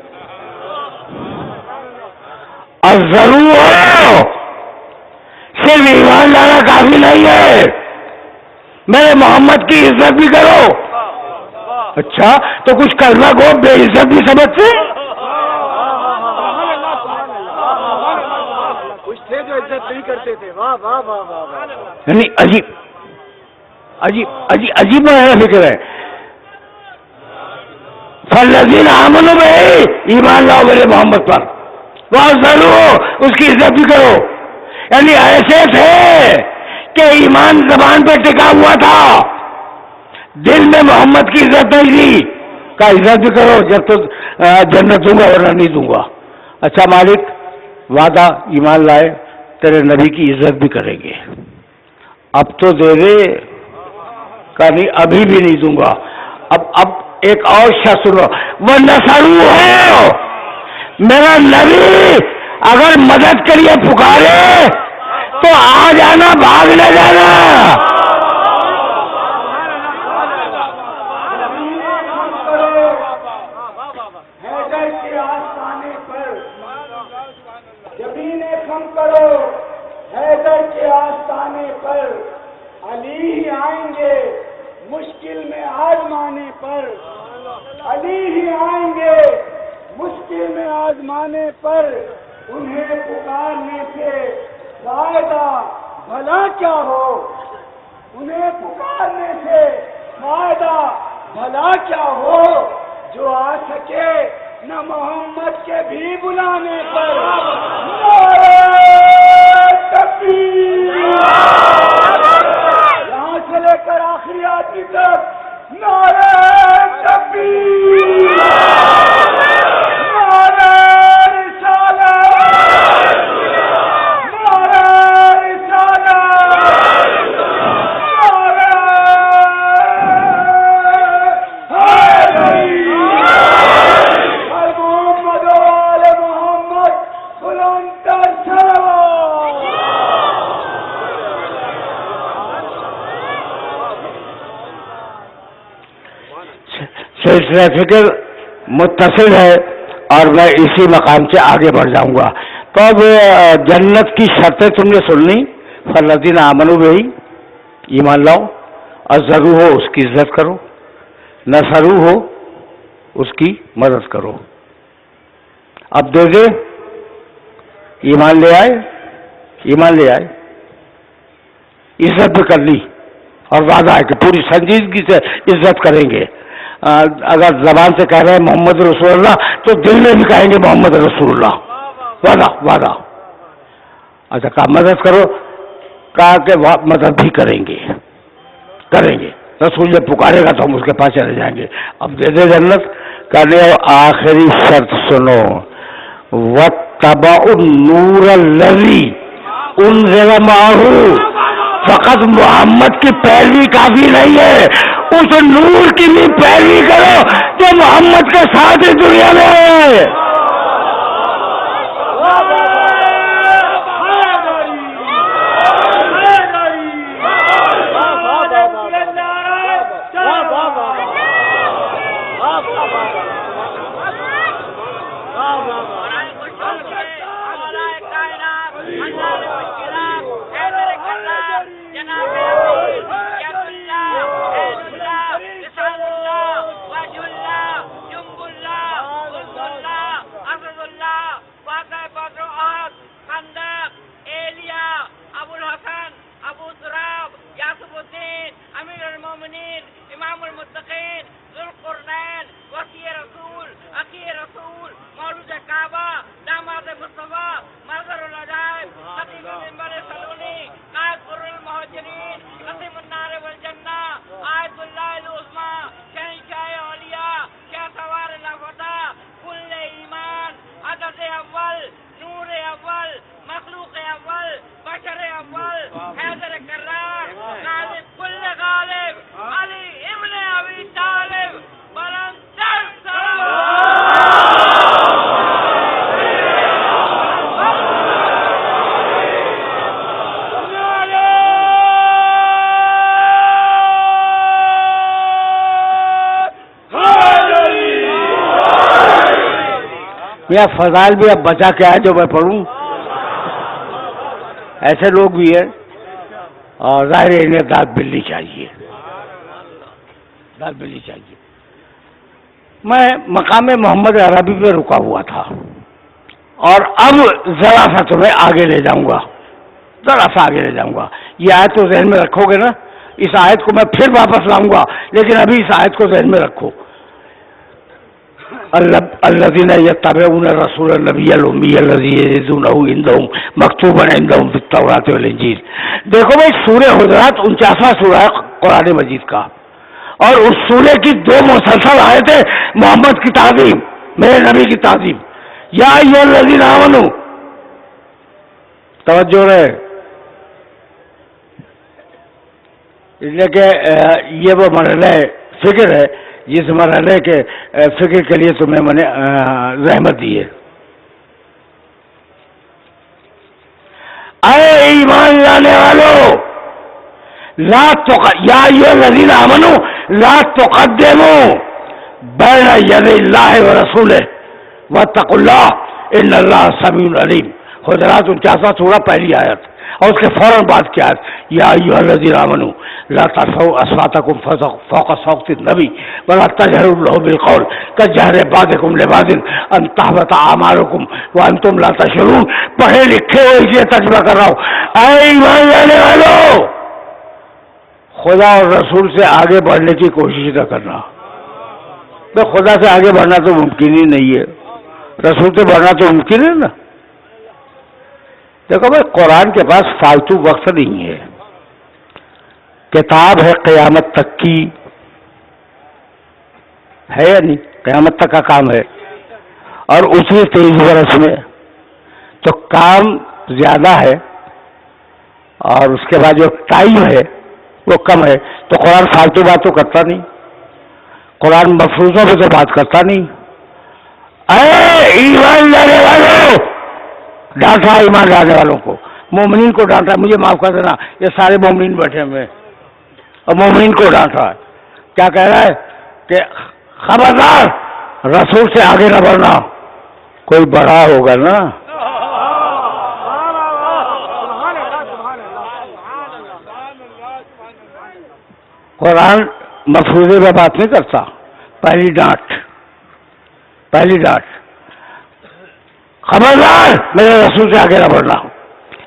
اور ضرور صرف ایمان لانا کافی نہیں ہے, میرے محمد کی عزت بھی کرو. اچھا تو کچھ کرنا کو بے عزت بھی سمجھتے, کچھ تھے جو عزت نہیں کرتے تھے. واہ واہ واہ واہ, یعنی عجیب عجیب عجیب عجیب میرا فکر ہے. فالذین آمنوا بہی, ایمان لاؤ میرے محمد پر, وہاں ضرور اس کی عزت بھی کرو. یعنی ایسے تھے کہ ایمان زبان پہ ٹکا ہوا تھا, دل میں محمد کی عزت نہیں تھی. کا عزت بھی کرو, جب تو جنت دوں گا ورنہ نہیں دوں گا. اچھا مالک وعدہ, ایمان لائے, تیرے نبی کی عزت بھی کریں گے, اب تو دے دے. کا نہیں, ابھی بھی نہیں دوں گا. اب ایک اور شخص سنو, وہ نصرو ہو, میرا نبی اگر مدد کے لیے پکارے تو آ جانا, بھاگ نہ جانا. حیدر کے آستانے پر زمینیں خم کرو, حیدر کے آستانے پر علی ہی آئیں گے, مشکل میں آزمانے پر علی ہی آئیں گے, مشکل میں آزمانے پر. انہیں پکارنے سے فائدہ بھلا کیا ہو, انہیں پکارنے سے فائدہ بھلا کیا ہو, جو آ سکے نہ محمد کے بھی بلانے پر. نعرہ تکبیر, یہاں سے لے کر آخری آدمی تک نعرہ تکبیر, نعرہ رسالت, نعرہ رسالت, نعرہ حیدری, ہر محمد و آل محمد بلندتر صلوات. سلسلہ فکر متصل ہے اور میں اسی مقام سے آگے بڑھ جاؤں گا. تو اب جنت کی شرطیں تم نے سن لی. فالذین آمنوا بہی, ایمان لاؤ, ازرو ہو اس کی عزت کرو, نصرو ہو اس کی مدد کرو. اب دے دے, ایمان لے آئے, ایمان لے آئے, عزت بھی کر لی, اور وعدہ ہے کہ پوری سنجیدگی سے عزت کریں گے. اگر زبان سے کہہ رہے ہیں محمد رسول اللہ تو دل میں بھی کہیں گے محمد رسول اللہ. وعدہ وعدہ. اچھا کہا مدد کرو, کہا کہ مدد بھی کریں گے کریں گے. رسول جب پکارے گا تو ہم اس کے پاس چلے جائیں گے. اب دے دے جنت. کہنے آخری شرط سنو, وَاتَّبَعُوا النُّورَ الَّذِي أُنزِلَ مَعَهُ. فقط محمد کی پیروی کافی نہیں ہے, اس نور کی بھی پیروی کرو جو محمد کے ساتھ اس دنیا میں ہے. میرا فضائل بھی اب بچا کے آئے جو میں پڑھوں. ایسے لوگ بھی ہیں, اور ظاہر انہیں داد ملنی چاہیے, داد ملنی چاہیے. میں مقام محمد عربی پہ رکا ہوا تھا, اور اب ذرا سا تمہیں آگے لے جاؤں گا, ذرا سا آگے لے جاؤں گا. یہ آیت تو ذہن میں رکھو گے نا, اس آیت کو میں پھر واپس لاؤں گا, لیکن ابھی اس آیت کو ذہن میں رکھو. الذين يتبعون الرسول النبي الأمي الذي يجدونه عندهم مكتوبا عندهم في التوراة والإنجيل. دیکھو بھائی, سورہ حجرات 49واں سورہ ہے قرآن مجید کا, اور اس سورہ کی 2 مسلسل آیتیں محمد کی تعظیم, میرے نبی کی تعظیم. یا ایھا الذین آمنوا, توجہ رہے, اس لیے کہ یہ وہ مرحلہ فکر ہے جس مرحلے کے فکر کے لیے تمہیں میں نے رحمت دی ہے. اے ایمان لانے والو, یا ایھا الذین آمنوا لا تقدموا بین یدی اللہ ورسولہ واتقوا اللہ ان اللہ سمیع علیم. حجرات 49واں سورہ پہلی آیت, اور اس کے فوراً بعد کیا ہے, یا ایھا الذین آمنوا لا ترفعوا اصواتکم فوق صوت النبی ولا تجهروا له بالقول كجهر بعضکم لبعض ان تحبط اعمالکم وانتم لا تشعرون. پڑھے لکھے ہو اسے ترجمہ کر رہا ہوں. اے ایمان لانے والو, خدا اور رسول سے آگے بڑھنے کی کوشش نہ کرنا. تو خدا سے آگے بڑھنا تو ممکن ہی نہیں ہے, رسول سے بڑھنا تو ممکن ہے نا. دیکھو بھائی, قرآن کے پاس فالتو وقت نہیں ہے. کتاب ہے قیامت تک کی, ہے یا نہیں؟ قیامت تک کا کام ہے, اور اسی 23 برس میں تو کام زیادہ ہے, اور اس کے بعد جو ٹائم ہے وہ کم ہے. تو قرآن فالتو باتوں کرتا نہیں, قرآن مفروضوں پہ تو بات کرتا نہیں. اے ایمان لانے والوں, ڈانٹا ایمان لانے والوں کو, مومنین کو ڈانٹا. مجھے معاف کر دینا, یہ سارے مومنین بیٹھے ہوئے, اور مومنین کو ڈانٹا ہے. کیا کہہ رہا ہے کہ خبردار رسول سے آگے نہ بڑھنا. کوئی بڑا ہوگا نا, قرآن مفروضے میں بات نہیں کرتا. پہلی ڈانٹ, پہلی ڈانٹ, خبردار میرے رسول سے آگے نہ بڑھنا.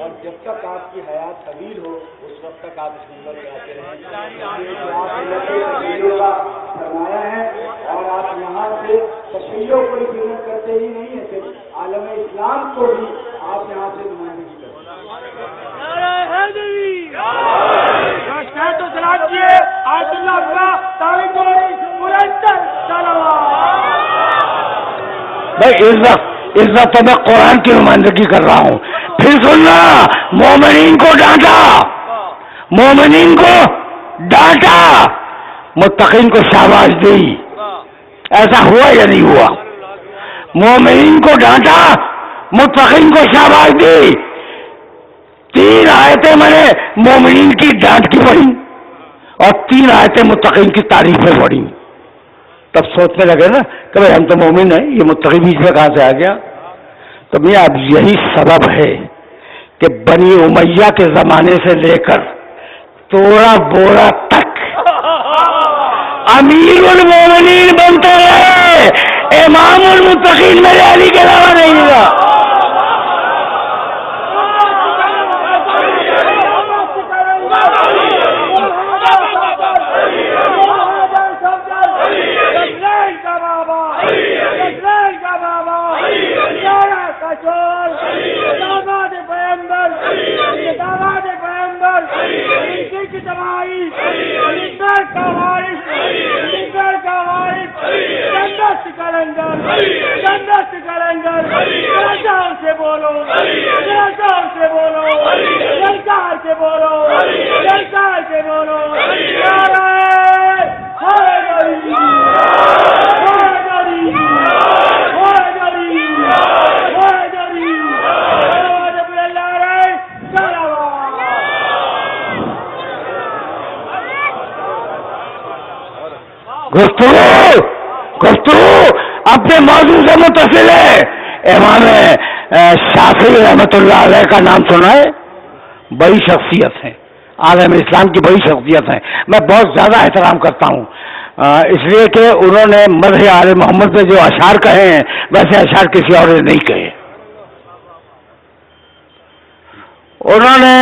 اور جب تک آپ کی حیات طویل ہو اس وقت تک آپ اس نمبر پہ آتے رہیں. آپ کا فرمایا ہے اور آپ یہاں سے تشریحوں کو خدمت کرتے ہی نہیں ہے، صرف عالم اسلام کو بھی آپ یہاں سے نمائندگی کرتے ہیں. بھائی اس وقت تو میں قرآن کی نمائندگی کر رہا ہوں. پھر سننا، مومنین کو ڈانٹا، مومنین کو ڈانٹا، متقین کو شاباش دی. ایسا ہوا یا نہیں ہوا؟ مومنین کو ڈانٹا، متقین کو شاباش دی. 3 آیتیں میں نے مومنین کی ڈانٹ کی پڑھی اور 3 آیتیں متقین کی تعریف میں پڑھی. تب سوچنے لگے نا کہ بھائی ہم تو مومن ہیں، یہ متقی بیچ میں کہاں سے آ گیا؟ تو میاں اب یہی سبب ہے کہ بنی امیہ کے زمانے سے لے کر توڑا بوڑا تک امیر المومنین بنتے رہے، امام المتقین میرے علی کے علاوہ نہیں ملا. گفتگو اپنے موضوع سے متصل ہے. امام شافعی رحمۃ اللہ علیہ کا نام سنا ہے؟ بڑی شخصیت ہیں، عالم اسلام کی بڑی شخصیت ہیں. میں بہت زیادہ احترام کرتا ہوں اس لیے کہ انہوں نے مدح آل محمد میں جو اشعار کہے ہیں ویسے اشعار کسی اور نے نہیں کہے. انہوں نے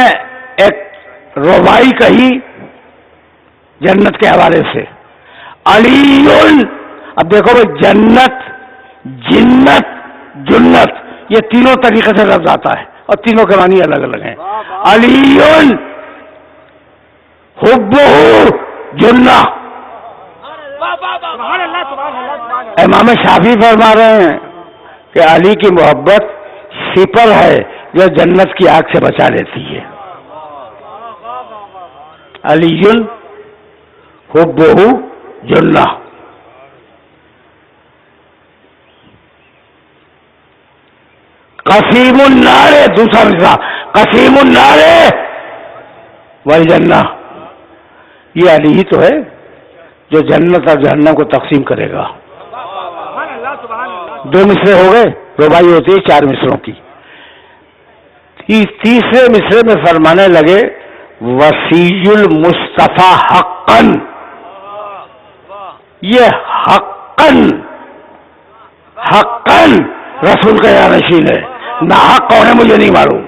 ایک ربائی کہی جنت کے حوالے سے، علی. اب دیکھو بھائی، جنت، جنت، جنت، یہ تینوں طریقے سے لفظ آتا ہے اور تینوں کے معنی الگ الگ ہیں. علی حبہ جنہ. امام شافعی فرما رہے ہیں کہ علی کی محبت سپر ہے جو جنت کی آگ سے بچا لیتی ہے. علی حبہ جنہ. قسیم النار، دوسرا مصرع، قسیم النار والجنہ. یہ علی ہی تو ہے جو جنت اور جہنم کو تقسیم کرے گا. 2 مصرے ہو گئے، ربائی ہوتی ہے 4 مصروں کی. تیسرے مصرے میں فرمانے لگے وصی المصطفیٰ حقا. یہ حقا حقا رسول کا جانشین ہے. نہ حق کون ہے مجھے نہیں معلوم.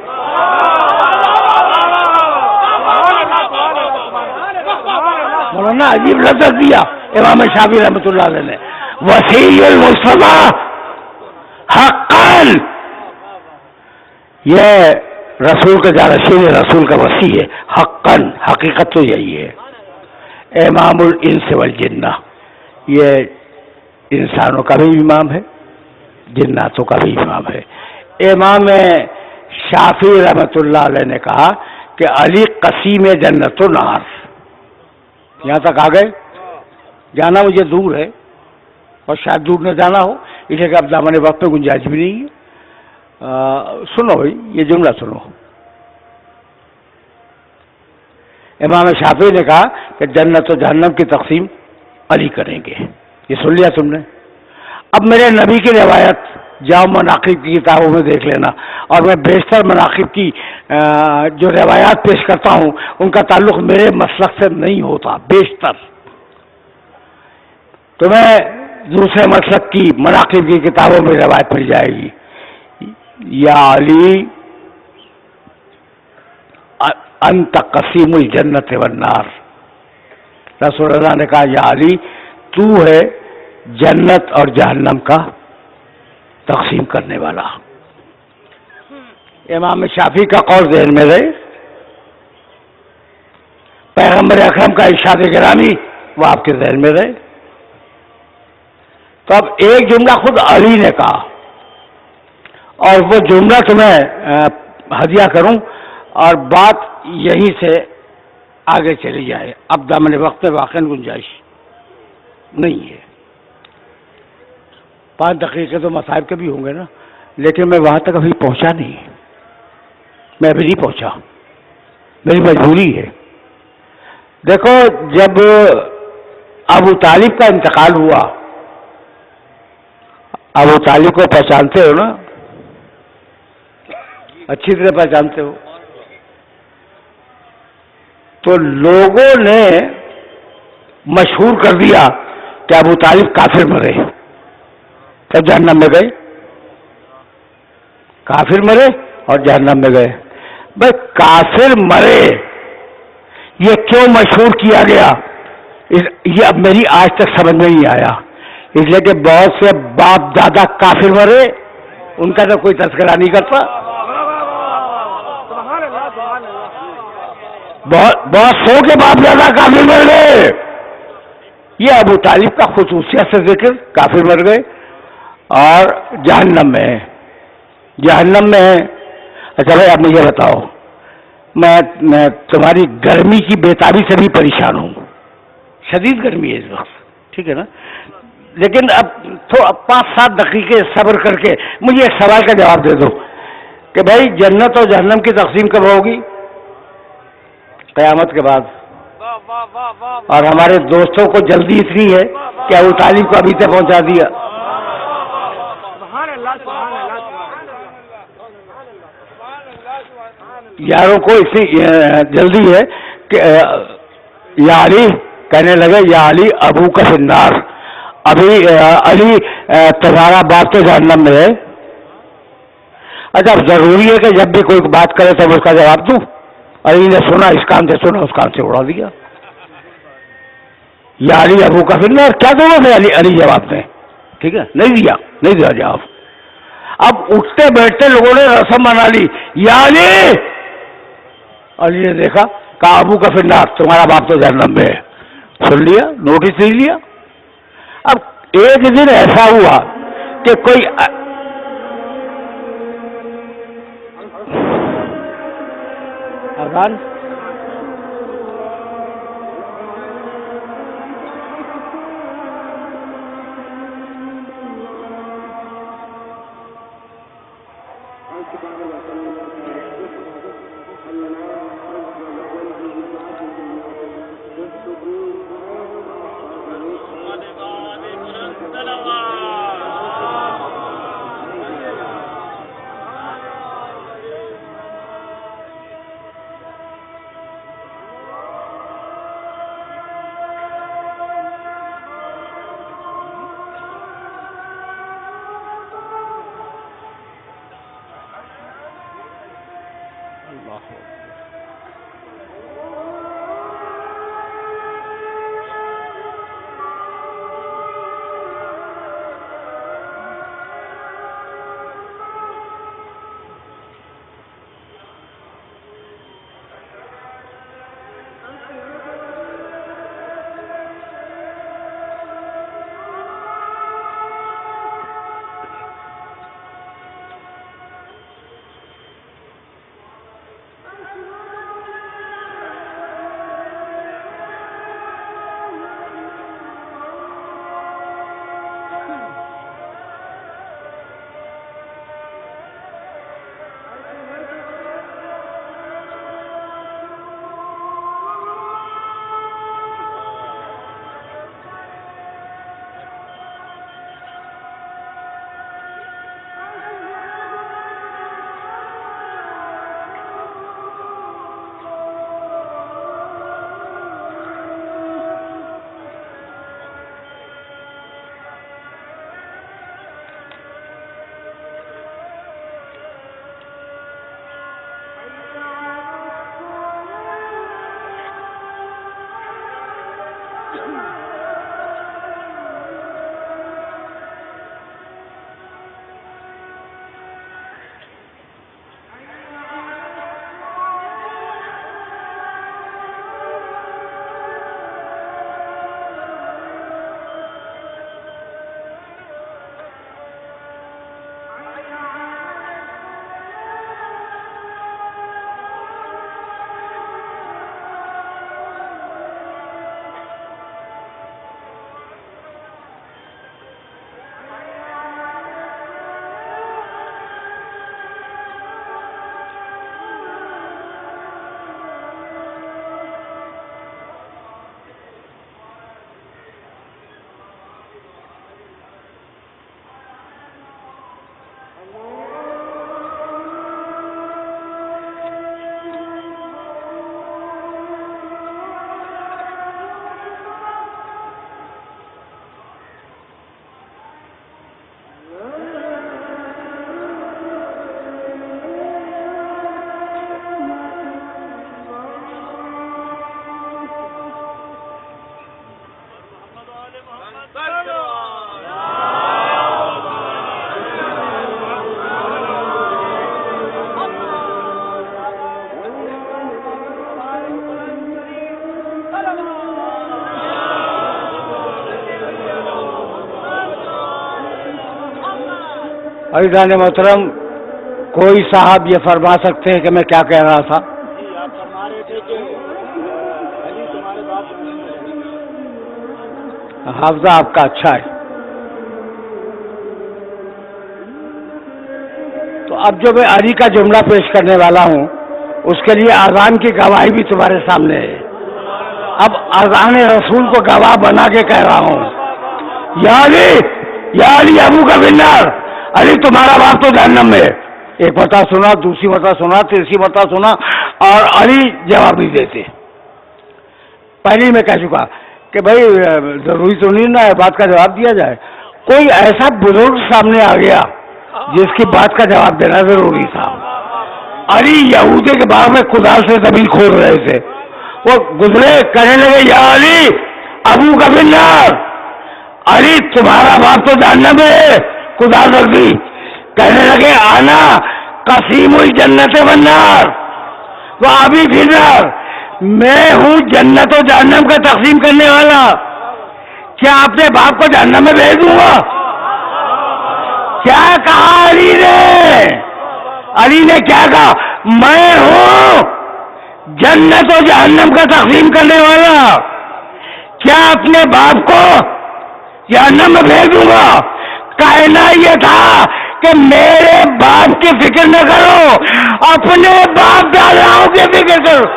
مولانا عجیب لفظ دیا امام شافعی رحمۃ اللہ علیہ نے، وصی المصطفیٰ حقا. یہ رسول کا جانشین ہے، رسول کا وصی ہے حقا. حقیقت تو یہی ہے. امام الانس والجنہ، یہ انسانوں کا بھی امام ہے، جناتوں کا بھی امام ہے. امام شافعی رحمۃ اللہ علیہ نے کہا کہ علی قسیم جنت و نار. یہاں تک آ گئے. جانا مجھے دور ہے اور شاید دور نہ جانا ہو، اس لیے کہ اب دامن وقت میں گنجائش بھی نہیں ہے. سنو بھائی، یہ جملہ سنو. امام شافعی نے کہا کہ جنت و جہنم کی تقسیم علی کریں گے. یہ سن لیا تم نے. اب میرے نبی کی روایت جاؤ مناقب کی کتابوں میں دیکھ لینا، اور میں بیشتر مناقب کی جو روایات پیش کرتا ہوں ان کا تعلق میرے مسلک سے نہیں ہوتا. بیشتر تمہیں دوسرے مسلک کی مناقب کی کتابوں میں روایت مل جائے گی. یا علی انت قسیم الجنت والنار. رسول اللہ نے کہا یا علی تو ہے جنت اور جہنم کا تقسیم کرنے والا. امام شافعی کا قول ذہن میں رہے, پیغمبر اکرم کا ارشاد گرامی وہ آپ کے ذہن میں رہے. تو اب ایک جملہ خود علی نے کہا, اور وہ جملہ تمہیں ہدیہ کروں اور بات یہیں سے آگے چلی جائے. اب دامن وقت میں واقعی گنجائش نہیں ہے. 5 دقیقے تو مصائب کے بھی ہوں گے نا, لیکن میں وہاں تک ابھی پہنچا نہیں, میں ابھی نہیں پہنچا, میری مجبوری ہے. دیکھو جب ابو طالب کا انتقال ہوا, ابو طالب کو پہچانتے ہو نا, اچھی طرح پہچانتے ہو. تو لوگوں نے مشہور کر دیا کہ ابو طالب کافر مرے, تب جہنم میں گئے. کافر مرے اور جہنم میں گئے. بھائی کافر مرے یہ کیوں مشہور کیا گیا, یہ اب میری آج تک سمجھ میں نہیں آیا. اس لیے کہ بہت سے باپ دادا کافر مرے, ان کا تو کوئی تذکرہ نہیں کرتا. بہت سو کے باپ دادا کافر مر گئے. یہ ابو طالب کا خصوصیت سے ذکر, کافر مر گئے اور جہنم میں ہے, جہنم میں ہے. اچھا بھائی اب مجھے بتاؤ, میں تمہاری گرمی کی بےتابی سے بھی پریشان ہوں, شدید گرمی ہے اس وقت, ٹھیک ہے نا, لیکن اب 5-7 دقیقے صبر کر کے مجھے ایک سوال کا جواب دے دو کہ بھائی جنت اور جہنم کی تقسیم کب ہوگی؟ قیامت کے بعد. اور ہمارے دوستوں کو جلدی اتنی ہے کہ ابو طالب کو ابھی تک پہنچا دیا. یاروں کو اتنی جلدی ہے کہ یا علی کہنے لگے یا علی ابو کا فی النار. ابھی علی تمہارا باپ تو جہنم میں ہے. اچھا اب ضروری ہے کہ جب بھی کوئی بات کرے تو اس کا جواب دوں؟ علی نے سنا, اس کان سے سنا, اس کان سے اڑا دیا. یا علی ابو کا فی النار, کیا ضرورت ہے علی جواب دیں, ٹھیک ہے, نہیں دیا جواب. اب اٹھتے بیٹھتے لوگوں نے رسم بنا لی, یا علی. علی نے دیکھا, کہا ابو کا فی النار, تمہارا باپ تو جہنم میں ہے. سن لیا, نوٹس لے لیا. اب ایک دن ایسا ہوا کہ کوئی اذان عزیزان محترم، کوئی صاحب یہ فرما سکتے ہیں کہ میں کیا کہہ رہا تھا؟ آپ فرما رہے تھے کہ علی تمہارے باپ حافظہ آپ کا اچھا ہے. تو اب جو میں علی کا جملہ پیش کرنے والا ہوں اس کے لیے اذان کی گواہی بھی تمہارے سامنے ہے. اب اذان رسول کو گواہ بنا کے کہہ رہا ہوں، یا علی ابو کا بنار، علی تمہارا باپ تو جہنم میں. ایک مرتبہ سنا، دوسری مرتبہ سنا، تیسری مرتبہ سنا، اور علی جواب نہیں دیتے. پہلے میں کہہ چکا کہ بھائی ضروری تو نہیں نا بات کا جواب دیا جائے. کوئی ایسا بزرگ سامنے آ گیا جس کی بات کا جواب دینا ضروری تھا. علی یہودی کے باغ میں کدال سے زمین کھود رہے تھے، وہ گزرے، کہنے لگے یا علی ابو کا بنار، علی تمہارا باپ تو جہنم میں. کدال رکھ دی، کہنے لگے آنا قسیم الجنت والنار وہ ابھی فنار، میں ہوں جنت و جہنم کا تقسیم کرنے والا. کیا اپنے باپ کو جہنم میں بھیج دوں گا؟ کیا کہا علی نے؟ علی نے کیا کہا؟ میں ہوں جنت و جہنم کا تقسیم کرنے والا. کیا اپنے باپ کو جہنم میں بھیج دوں گا؟ کہنا یہ تھا کہ میرے باپ کی فکر نہ کرو، اپنے باپ داداؤں کی فکر کرو.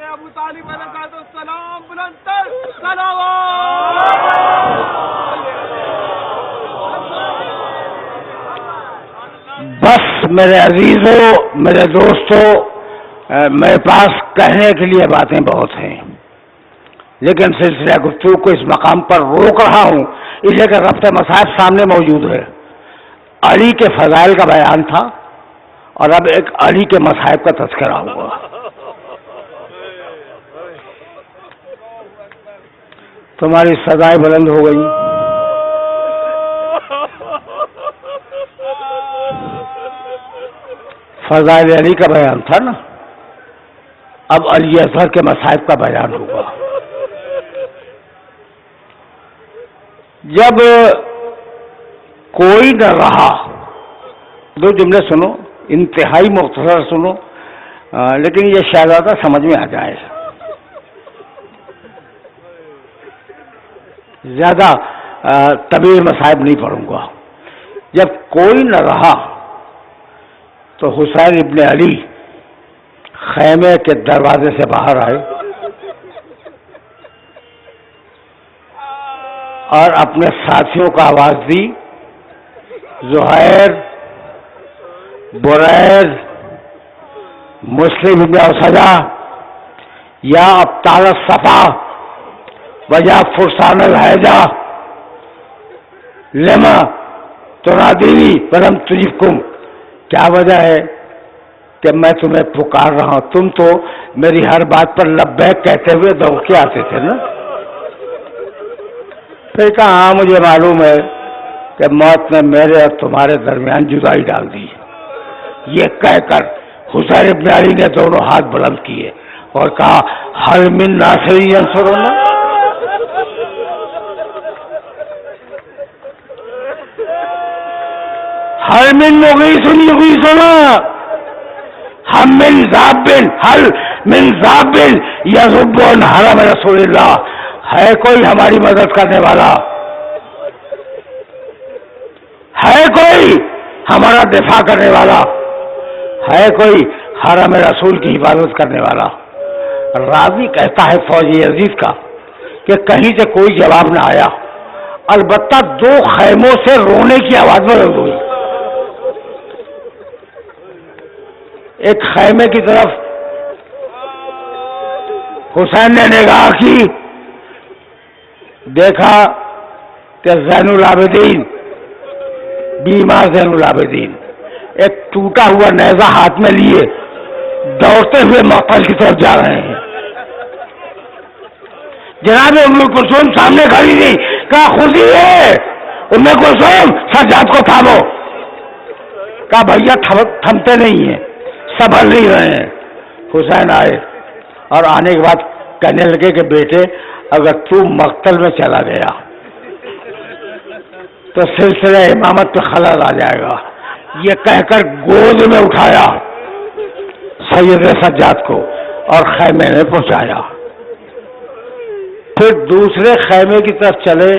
ابو طالب علیہ السلام بلندتر صلوات. بس میرے عزیزوں، میرے دوستوں، میرے پاس کہنے کے لیے باتیں بہت ہیں، لیکن سلسلہ گفتگو کو اس مقام پر روک رہا ہوں اس لیے کہ ربط مصاحف سامنے موجود ہے. علی کے فضائل کا بیان تھا اور اب ایک علی کے مصاحف کا تذکرہ ہوا. تمہاری سزائیں بلند ہو گئی. فضائل علی کا بیان تھا نا، اب علی اصغر کے مصاحف کا بیان ہوگا. جب کوئی نہ رہا، دو جملے سنو، انتہائی مختصر سنو، لیکن یہ شہزادہ سمجھ میں آ جائے. زیادہ طویل مصاحب نہیں پڑھوں گا. جب کوئی نہ رہا تو حسین ابن علی خیمے کے دروازے سے باہر آئے اور اپنے ساتھیوں کو آواز دی، زہیر، بریز، مسلم ابن اسدہ، یا ابطال الصفا وجہ فرسان الحیجہ لما تنادینی ولم تجبکم. کیا وجہ ہے کہ میں تمہیں پکار رہا ہوں، تم تو میری ہر بات پر لبیک کہتے ہوئے دوڑ کے آتے تھے نا. پھر کہا ہاں مجھے معلوم ہے کہ موت نے میرے اور تمہارے درمیان جدائی ڈال دی. یہ کہہ کر حسین ابن علی نے دونوں ہاتھ بلند کیے اور کہا حل من ناصر ینصرنا. حل من مغیث یغیثنا، ہم من ذابن، حل من ذابن یذب عن حرم رسول اللہ. ہے کوئی ہماری مدد کرنے والا؟ ہے کوئی ہمارا دفاع کرنے والا؟ ہے کوئی حرم رسول کی حفاظت کرنے والا؟ راضی کہتا ہے فوج عزیز کا کہ کہیں سے کوئی جواب نہ آیا، البتہ دو خیموں سے رونے کی آواز بلند ہوئی. ایک خیمے کی طرف حسین نے نگاہ کی، دیکھا کہ زین العابدین، بیمار زین العابدین ٹوٹا ہوا نیزہ ہاتھ میں لیے دوڑتے ہوئے مقتل کی طرف جا رہے ہیں. جناب ام کلثوم سامنے کھڑی تھی. کہا خوشی ہے ام کلثوم سجاد کو تھامو. کہا بھیا تھمتے نہیں ہیں, سنبھل نہیں رہے ہیں. حسین آئے اور آنے کے بعد کہنے لگے کہ بیٹے اگر تو مقتل میں چلا گیا تو سلسلہ امامت پہ خلل آ جائے گا. یہ کہہ کر گود میں اٹھایا سید سجاد کو اور خیمے میں پہنچایا. پھر دوسرے خیمے کی طرف چلے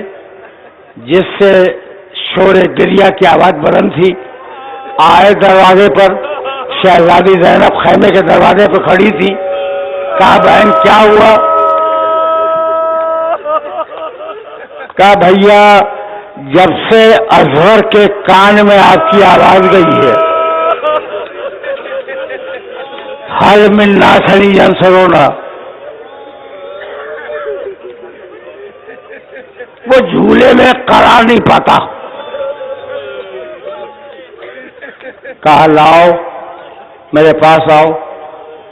جس سے شور گریہ کی آواز بلند تھی. آئے دروازے پر, شہزادی زینب خیمے کے دروازے پر کھڑی تھی. کہا بہن کیا ہوا؟ کہا بھیا جب سے اظہر کے کان میں آپ کی آواز گئی ہے حل من ناصری ینصرونا, وہ جھولے میں قرار نہیں پاتا. کہا لاؤ میرے پاس آؤ.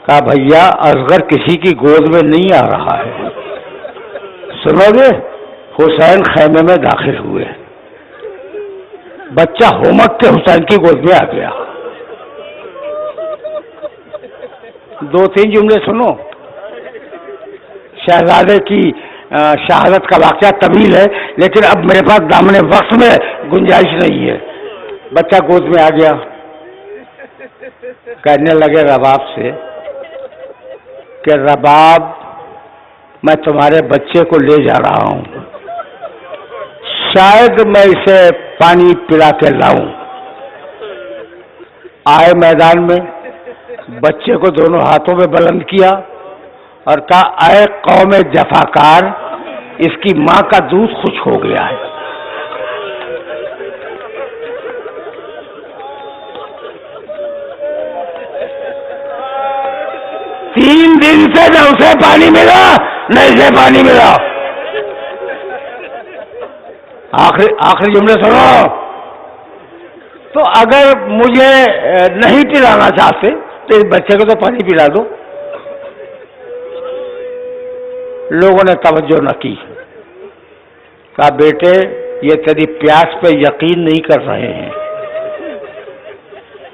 کہا بھیا اصغر کسی کی گود میں نہیں آ رہا ہے. سنو گے؟ حسین خیمے میں داخل ہوئے. بچہ ہومک کے حسین کی گود میں آ گیا. دو تین جملے سنو. شہزادے کی شہادت کا واقعہ طویل ہے لیکن اب میرے پاس دامن وقت میں گنجائش نہیں ہے. بچہ گود میں آ گیا. کہنے لگے رباب سے کہ رباب میں تمہارے بچے کو لے جا رہا ہوں, شاید میں اسے پانی پلا کے لاؤں. آئے میدان میں, بچے کو دونوں ہاتھوں میں بلند کیا اور کہا اے قوم جفاکار, اس کی ماں کا دودھ خشک ہو گیا ہے. تین دن سے نہ اسے پانی ملا نہ اسے پانی ملا. آخری جملے سنو. تو اگر مجھے نہیں پلانا چاہتے تو اس بچے کو تو پانی پلا دو. لوگوں نے توجہ نہ کی. کہا بیٹے یہ تیری پیاس پہ یقین نہیں کر رہے ہیں,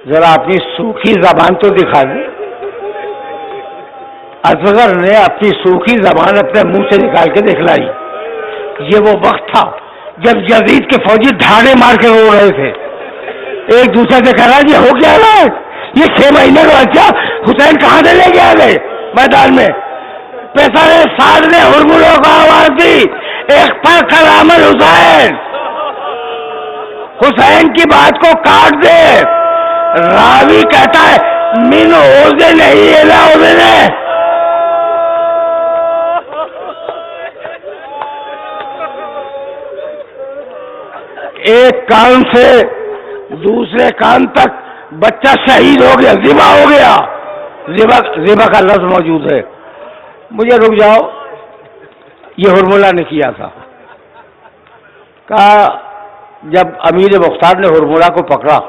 ذرا اپنی سوکھی زبان تو دکھا دیں. اصغر نے اپنی سوکھی زبان اپنے منہ سے نکال کے دکھلائی. یہ وہ وقت تھا جب یزید کے فوجی دھاڑے مار کے رو رہے تھے. ایک دوسرے سے کہہ رہا یہ ہو کیا رہا ہے, یہ 6 مہینے کا بچہ حسین کہاں سے لے کے آ گئے میدان میں. پیسارے سال نے ہرملوں کو آواز دی, ایک پر کرامل حسین, حسین کی بات کو کاٹ دے. راوی کہتا ہے من اوزے نہیں الا اوزے. ایک کان سے دوسرے کان تک بچہ شہید ہو گیا, ذبح ہو گیا. ذبح کا لفظ موجود ہے. مجھے رک جاؤ, یہ ہرملہ نے کیا تھا. کہا جب امیر مختار نے ہرملہ کو پکڑا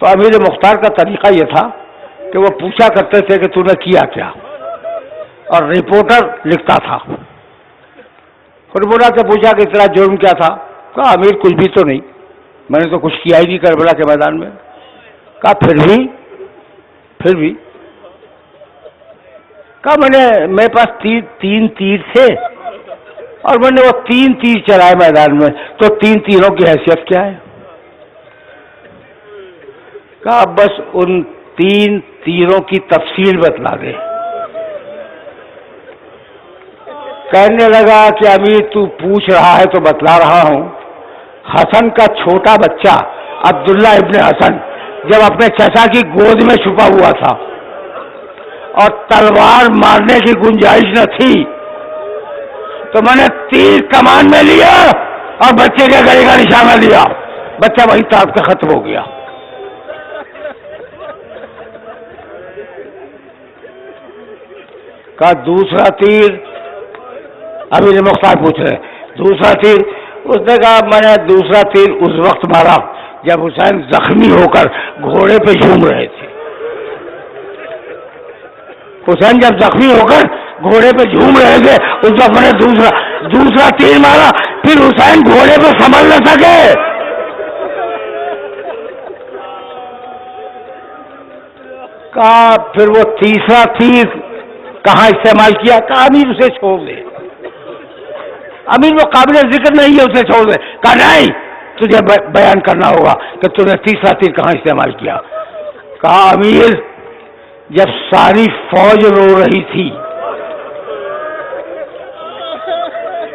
تو امیر مختار کا طریقہ یہ تھا کہ وہ پوچھا کرتے تھے کہ تو نے کیا کیا, اور رپورٹر لکھتا تھا. ہرملہ سے پوچھا کہ تیرا جرم کیا تھا؟ کہا امیر کچھ بھی تو نہیں, میں نے تو کچھ کیا ہی نہیں کربلا کے میدان میں. کہا پھر بھی کہا میرے پاس تین تیر تھے اور میں نے وہ 3 تیر چلائے میدان میں, تو 3 تیروں کی حیثیت کیا ہے؟ کہا بس ان 3 تیروں کی تفصیل بتلا دے. کہنے لگا کہ امیر تو پوچھ رہا ہے تو بتلا رہا ہوں. حسن کا چھوٹا بچہ عبداللہ ابن حسن جب اپنے چچا کی گود میں چھپا ہوا تھا اور تلوار مارنے کی گنجائش نہ تھی تو میں نے تیر کمان میں لیا اور بچے کے گلے کا نشانہ لیا. بچہ وہیں تاپ کے ختم ہو گیا. کہا دوسرا تیر, امیر مختار پوچھ رہے, دوسرا تیر اس نے کہا میں نے دوسرا تیر اس وقت مارا جب حسین زخمی ہو کر گھوڑے پہ جھوم رہے تھے. حسین جب زخمی ہو کر گھوڑے پہ جھوم رہے تھے اس وقت میں نے دوسرا تیر مارا. پھر حسین گھوڑے پہ سنبھل نہ سکے. کہا پھر وہ تیسرا تیر کہاں استعمال کیا؟ کہا امیر اسے چھوڑ دے، امیر وہ قابل ذکر نہیں ہے، اسے چھوڑ دے. کہا نہیں، تجھے بیان کرنا ہوگا کہ تم نے تیسرا تیر کہاں استعمال کیا. کہا امیر جب ساری فوج رو رہی تھی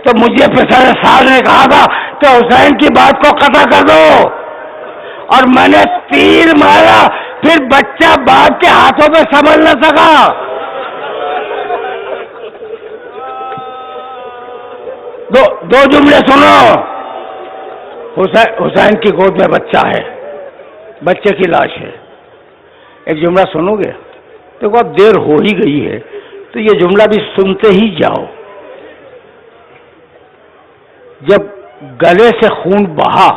تو مجھے پسر سال نے کہا تھا کہ حسین کی بات کو قطع کر دو، اور میں نے تیر مارا، پھر بچہ باپ کے ہاتھوں میں سنبھل نہ سکا. دو جملے سنو. حسین کی گود میں بچہ ہے، بچے کی لاش ہے. ایک جملہ سنو گے؟ دیکھو اب دیر ہو ہی گئی ہے تو یہ جملہ بھی سنتے ہی جاؤ. جب گلے سے خون بہا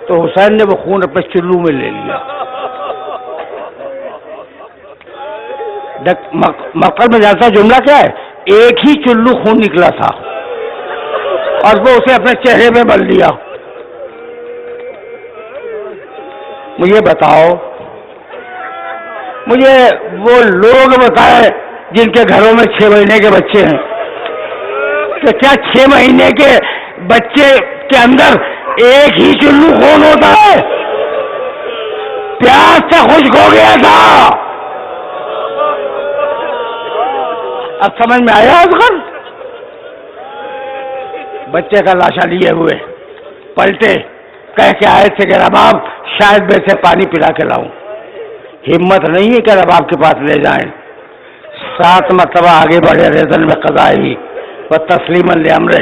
تو حسین نے وہ خون اپنے چلو میں لے لیا. مقصد میں جانتا جملہ کیا ہے؟ ایک ہی چلو خون نکلا تھا اور وہ اسے اپنے چہرے میں مل لیا. مجھے بتاؤ، مجھے وہ لوگ بتائے جن کے گھروں میں 6 مہینے کے بچے ہیں کہ کیا 6 مہینے کے بچے کے اندر ایک ہی چلو خون ہوتا ہے؟ پیاس سے خشک ہو گیا تھا. اب سمجھ میں آیا؟ اصغر بچے کا لاشا لیے ہوئے پلٹے، کہہ کے آئے تھے کہ رباب شاید میں سے پانی پلا کے لاؤں. ہمت نہیں ہے کہ رباب کے پاس لے جائیں. 7 مرتبہ آگے بڑھے ریزن میں قضائی و تسلیماً لامرہ.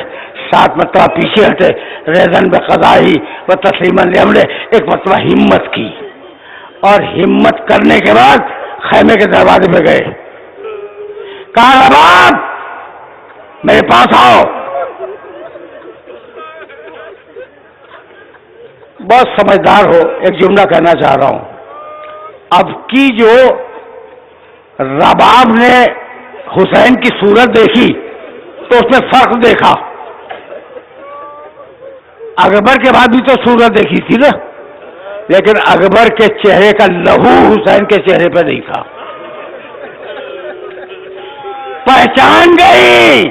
7 مرتبہ پیچھے ہٹے ریزن میں قضائی و تسلیماً لامرہ. ایک مرتبہ ہمت کی اور ہمت کرنے کے بعد خیمے کے دروازے پہ گئے. کہا رباب میرے پاس آؤ. بہت سمجھدار ہو، ایک جملہ کہنا چاہ رہا ہوں. اب کی جو رباب نے حسین کی صورت دیکھی تو اس میں فرق دیکھا. اکبر کے بعد بھی تو صورت دیکھی تھی نا، لیکن اکبر کے چہرے کا لہو حسین کے چہرے پہ نہیں تھا. پہچان گئی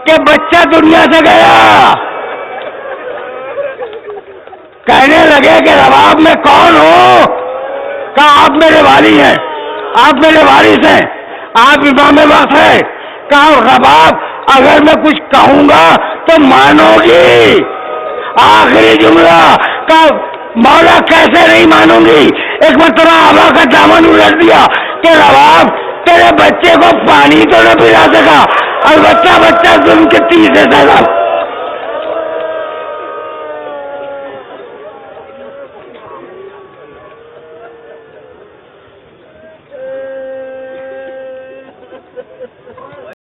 کہ بچہ دنیا سے گیا. کہنے لگے کہ رباب میں کون ہو؟ کہا آپ میرے والی ہیں، آپ میرے وارث ہیں، آپ امام وقت ہیں. کہا رباب اگر میں کچھ کہوں گا تو مانو گی؟ آخری جملہ. کہا مولا کیسے نہیں مانوں گی؟ ایک مرتبہ آبا کا دامن الٹ دیا کہ رباب تیرے بچے کو پانی تو نہ پلا سکا، اور بچہ ظلم کے 30 سے زیادہ